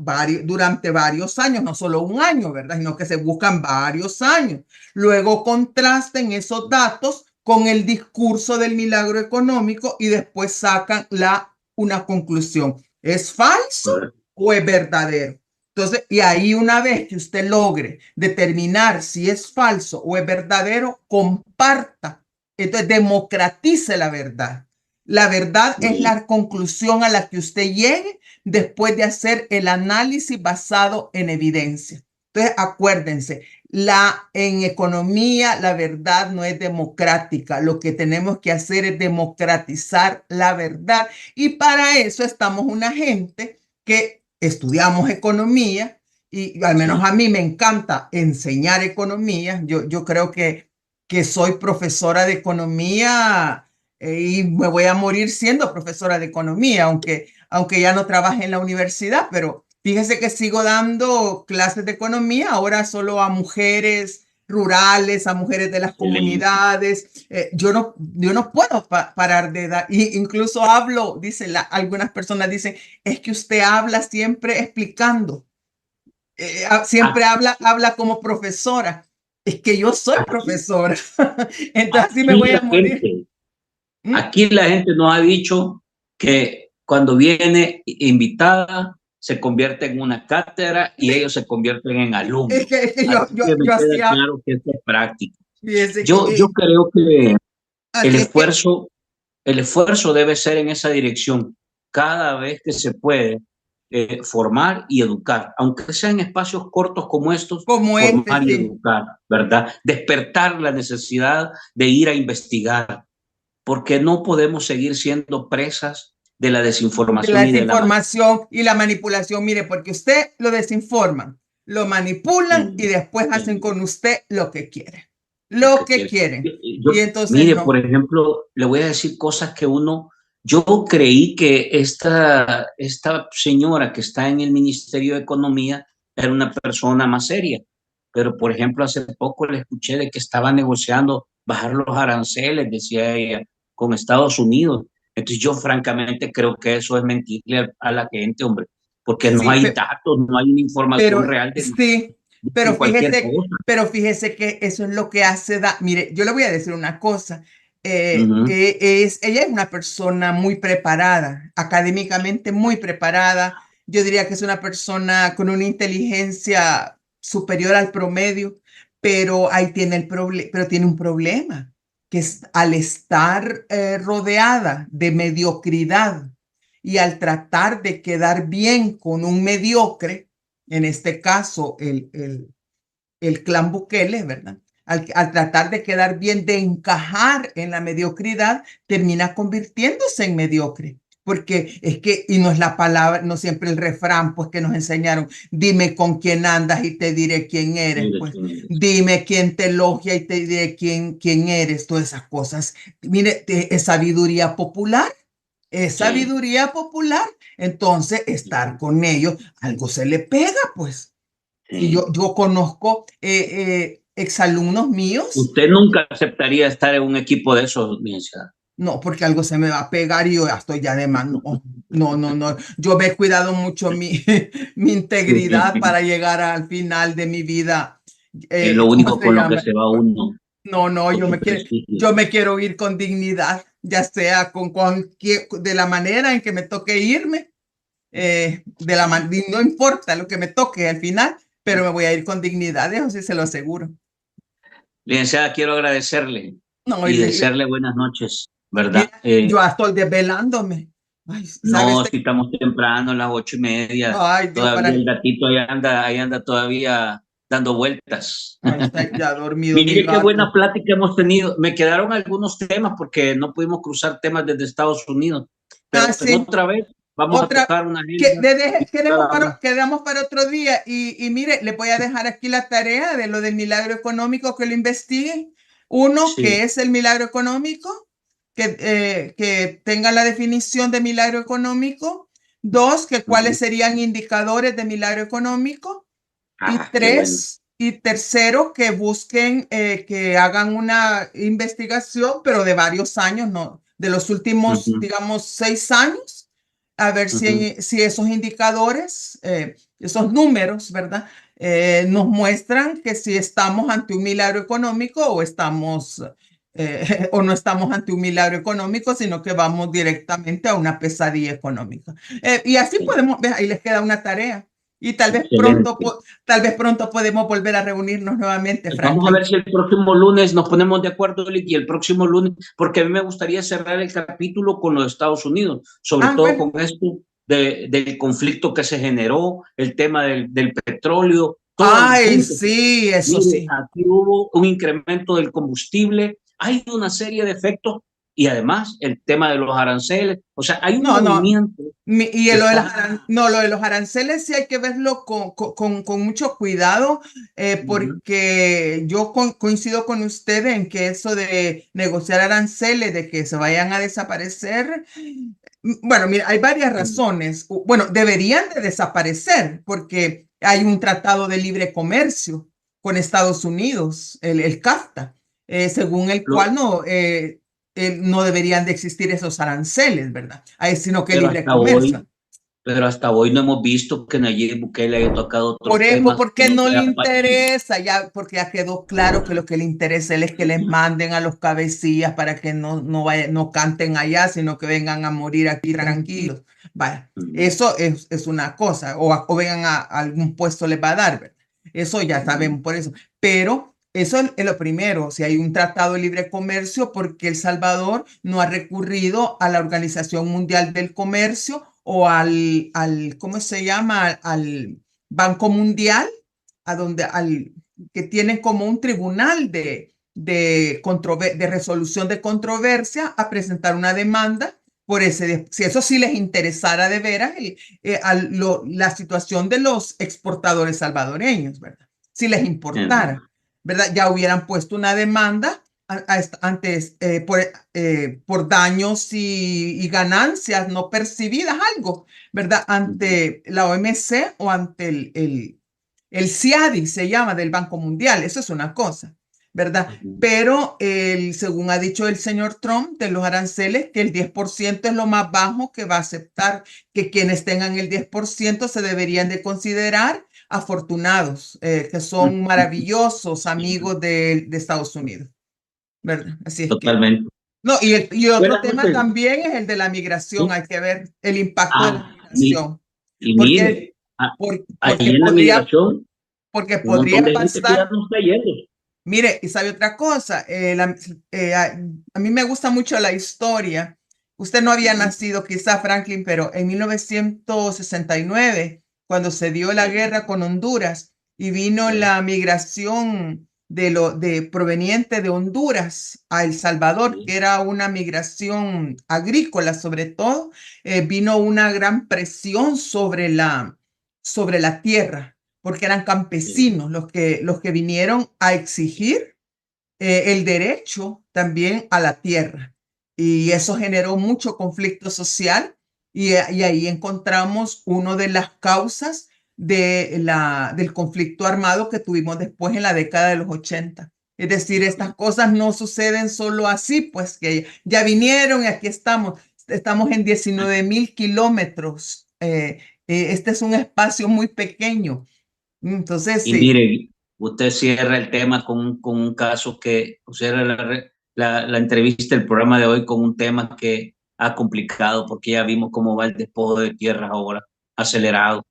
durante varios años, no solo un año, ¿verdad? Sino que se buscan varios años. Luego contrasten esos datos con el discurso del milagro económico y después sacan una conclusión. ¿Es falso correcto. o es verdadero? Entonces, y ahí una vez que usted logre determinar si es falso o es verdadero, comparta. Entonces, democratice la verdad. La verdad Muy es bien. la conclusión a la que usted llegue después de hacer el análisis basado en evidencia. Entonces, acuérdense, en economía la verdad no es democrática. Lo que tenemos que hacer es democratizar la verdad. Y para eso estamos una gente que estudiamos economía y al menos Sí, a mí me encanta enseñar economía. Yo creo que soy profesora de economía y me voy a morir siendo profesora de economía, aunque ya no trabaje en la universidad, pero fíjese que sigo dando clases de economía ahora solo a mujeres rurales, a mujeres de las excelente. comunidades. Yo no puedo parar de dar, incluso hablo, algunas personas dicen, es que usted habla siempre explicando, siempre A- habla como profesora. Es que yo soy Aquí, profesora, entonces así me aquí voy a la morir. gente, ¿Mm? aquí la gente nos ha dicho que cuando viene invitada se convierte en una cátedra y ellos se convierten en Es alumnos. que, es que yo, Así yo, que me yo queda hacía, claro que esto es práctico. fíjese que, Yo creo que el así es que, esfuerzo, el esfuerzo debe ser en esa dirección cada vez que se puede, formar y educar, aunque sea en espacios cortos como estos, como este, formar y sí. educar, ¿verdad? Despertar la necesidad de ir a investigar, porque no podemos seguir siendo presas de la De la desinformación y de la desinformación y la manipulación. Mire, porque usted lo desinforman, lo manipulan y manipulación. después hacen con usted lo que quieren. Lo Lo que que quiere. quieren. Y Yo, entonces mire, por no. ejemplo, le voy a decir cosas que yo creí que esta señora que está en el Ministerio de Economía era una persona más seria, pero por ejemplo, hace poco le escuché de que estaba negociando bajar los aranceles, decía ella, con Estados Unidos. Entonces yo francamente creo que eso es mentirle a la gente, hombre, porque no Sí, hay datos, no hay una información pero real de sí, dicen cualquier cosa. pero fíjese que eso es lo que hace. Mire, yo le voy a decir una cosa. Ujú, Ella es una persona muy preparada, académicamente muy preparada. Yo diría que es una persona con una inteligencia superior al promedio, pero ahí tiene pero tiene un problema, que es al estar rodeada de mediocridad y al tratar de quedar bien con un mediocre, en este caso el clan Bukele, ¿verdad? Al tratar de quedar bien, de encajar en la mediocridad, termina convirtiéndose en mediocre. porque es que, y no es la palabra, no siempre el refrán, pues que nos enseñaron, dime con quién andas y te diré quién eres, Mire pues quién eres. dime quién te elogia y te diré quién eres, todas esas cosas. Mire, es sabiduría popular, es Sí, sabiduría popular, entonces estar con ellos, algo se le pega, pues. Y sí. yo conozco exalumnos míos. Usted nunca aceptaría estar en un equipo de esos, licenciada. No, porque algo se me va a pegar y yo ya estoy ya de más. No, no, no, no. Yo me he cuidado mucho mi integridad para llegar al final de mi vida. Es lo ¿Cómo único se con lo que llama? se va uno, No, no, con su prestigio. yo me quiero ir con dignidad, ya sea con cualquier, de la manera en que me toque irme, no importa lo que me toque al final, pero me voy a ir con dignidad, eso sí se lo aseguro. Licenciada, quiero agradecerle No, y desearle buenas noches, mira, ¿verdad? yo ya estoy desvelándome. Ay, ¿sabes? No, si estamos temprano, a las 8:30, Ay, Dios, todavía el gatito ahí anda todavía dando vueltas. Ay, está ya dormido mi Mire qué buena gato. plática hemos tenido. Me quedaron algunos temas porque no pudimos cruzar temas desde Estados Unidos, Ah, pero en sí, otra vez vamos a otra, tocar una agenda y volver a hablar. quedamos para otro día. Y mire, le voy a dejar aquí la tarea de lo del milagro económico, que lo investiguen. Uno, Sí. ¿qué es el milagro económico? Que tenga la definición de milagro económico. Dos, que cuáles Ujú. serían indicadores de milagro económico. Y Qué bueno. tres, y tercero, que busquen, que hagan una investigación, pero de varios años, ¿no? De los últimos, Ujú, digamos, 6 años, a ver ujú. si esos indicadores, esos números, ¿verdad? Nos muestran que si estamos ante un milagro económico o estamos, o no estamos ante un milagro económico, sino que vamos directamente a una pesadilla económica. Y así Sí, podemos, ver, ahí les queda una tarea. Y excelente. tal vez pronto podemos volver a reunirnos nuevamente, Vamos a Franklin. ver si el próximo lunes nos ponemos de acuerdo, Lick, y el próximo lunes, porque a mí me gustaría cerrar el capítulo con los Estados Unidos, sobre Ah, todo bueno. con esto del conflicto que se generó, el tema del petróleo, todo el Ay, punto. sí, eso Mire, sí. aquí hubo un incremento del combustible, hay una serie de efectos y además el tema de los aranceles, o sea, hay un No, no. movimiento Y que lo de está... no, lo de los aranceles sí hay que verlo con mucho cuidado, Ujú, porque yo coincido con usted en que eso de negociar aranceles, de que se vayan a desaparecer, bueno, mira, hay varias razones. Bueno, deberían de desaparecer porque hay un tratado de libre comercio con Estados Unidos, el CAFTA, según el cual lo- no deberían de existir esos aranceles, ¿verdad? Sino que pero libre hasta comercio. hoy Pero hasta hoy no hemos visto que Nayib Bukele haya tocado otros temas ¿Por que qué no no le sea pacífico. interesa? Ya, porque ya quedó claro que lo que le interesa a él es que les manden a los cabecillas para que no canten allá, sino que vengan a morir aquí tranquilos. Vaya, eso es una cosa, o vengan a algún puesto les va a dar, ¿verdad? Eso ya sabemos por eso. Pero eso es lo primero, si hay un tratado de libre comercio, porque El Salvador no ha recurrido a la Organización Mundial del Comercio o ¿cómo se llama? Al Banco Mundial, que tienen como un tribunal de resolución de controversia, a presentar una demanda si eso sí les interesara de veras la situación de los exportadores salvadoreños, ¿verdad? Si les importara, ¿verdad? Ya hubieran puesto una demanda antes por daños y ganancias no percibidas, algo, ¿verdad? Ante la OMC o ante el CIADI, se llama, del Banco Mundial. Eso es una cosa, ¿verdad? Pero según ha dicho el señor Trump de los aranceles, que el 10% es lo más bajo que va a aceptar, que quienes tengan el 10% se deberían de considerar afortunados, que son maravillosos amigos de Estados Unidos, ¿verdad? Así es que, Totalmente. no, y otro Buenas tema noches. también es el de la migración, ¿Sí? hay que ver el impacto de la Ah, migración, y porque, mire, ahí porque en la podría, migración, porque un montón podría de gente que ya pasar. no está yendo. Mire, y sabe otra cosa, a mí me gusta mucho la historia. Usted no había nacido quizá, Franklin, pero en 1969, cuando se dio la guerra con Honduras y vino Sí, la migración proveniente de Honduras a El Salvador, Sí, que era una migración agrícola sobre todo, vino una gran presión sobre la tierra, porque eran sí. campesinos los que vinieron a exigir el derecho también a la tierra. Y eso generó mucho conflicto social y ahí encontramos una de las causas del conflicto armado que tuvimos después en la década de los 80. Es decir, estas cosas no suceden solo así, pues que ya vinieron y aquí estamos. Estamos en 19.000 kilómetros. Este es un espacio muy pequeño. Entonces, Y sí. mire, usted cierra el tema con un caso que, o sea, la entrevista, el programa de hoy con un tema que ha complicado, porque ya vimos cómo va el despojo de tierras ahora, acelerado,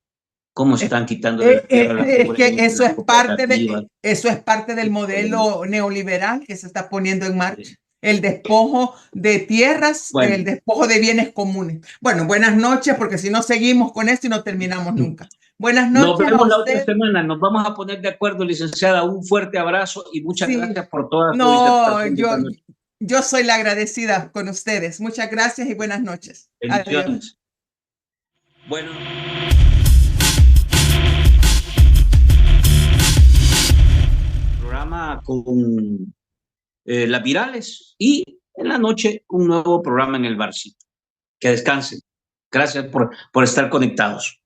cómo Es, están quitando la tierra a la es pobre que gente, las cooperativas. eso es parte del Híjole, modelo neoliberal que se está poniendo en marcha. sí. El despojo de tierras, el Bueno, despojo de bienes comunes. Bueno, buenas noches, porque si no seguimos con esto y no terminamos nunca. Buenas nos noches a vemos la otra usted. semana, nos vamos a poner de acuerdo, licenciada. Un fuerte abrazo y muchas Sí, gracias por toda su no, disertación de esta noche. yo soy la agradecida con ustedes. Muchas gracias y buenas noches. Adiós. Bendiciones. Bueno. Programa con las virales y en la noche un nuevo programa en el barcito. Que descansen. Gracias por estar conectados.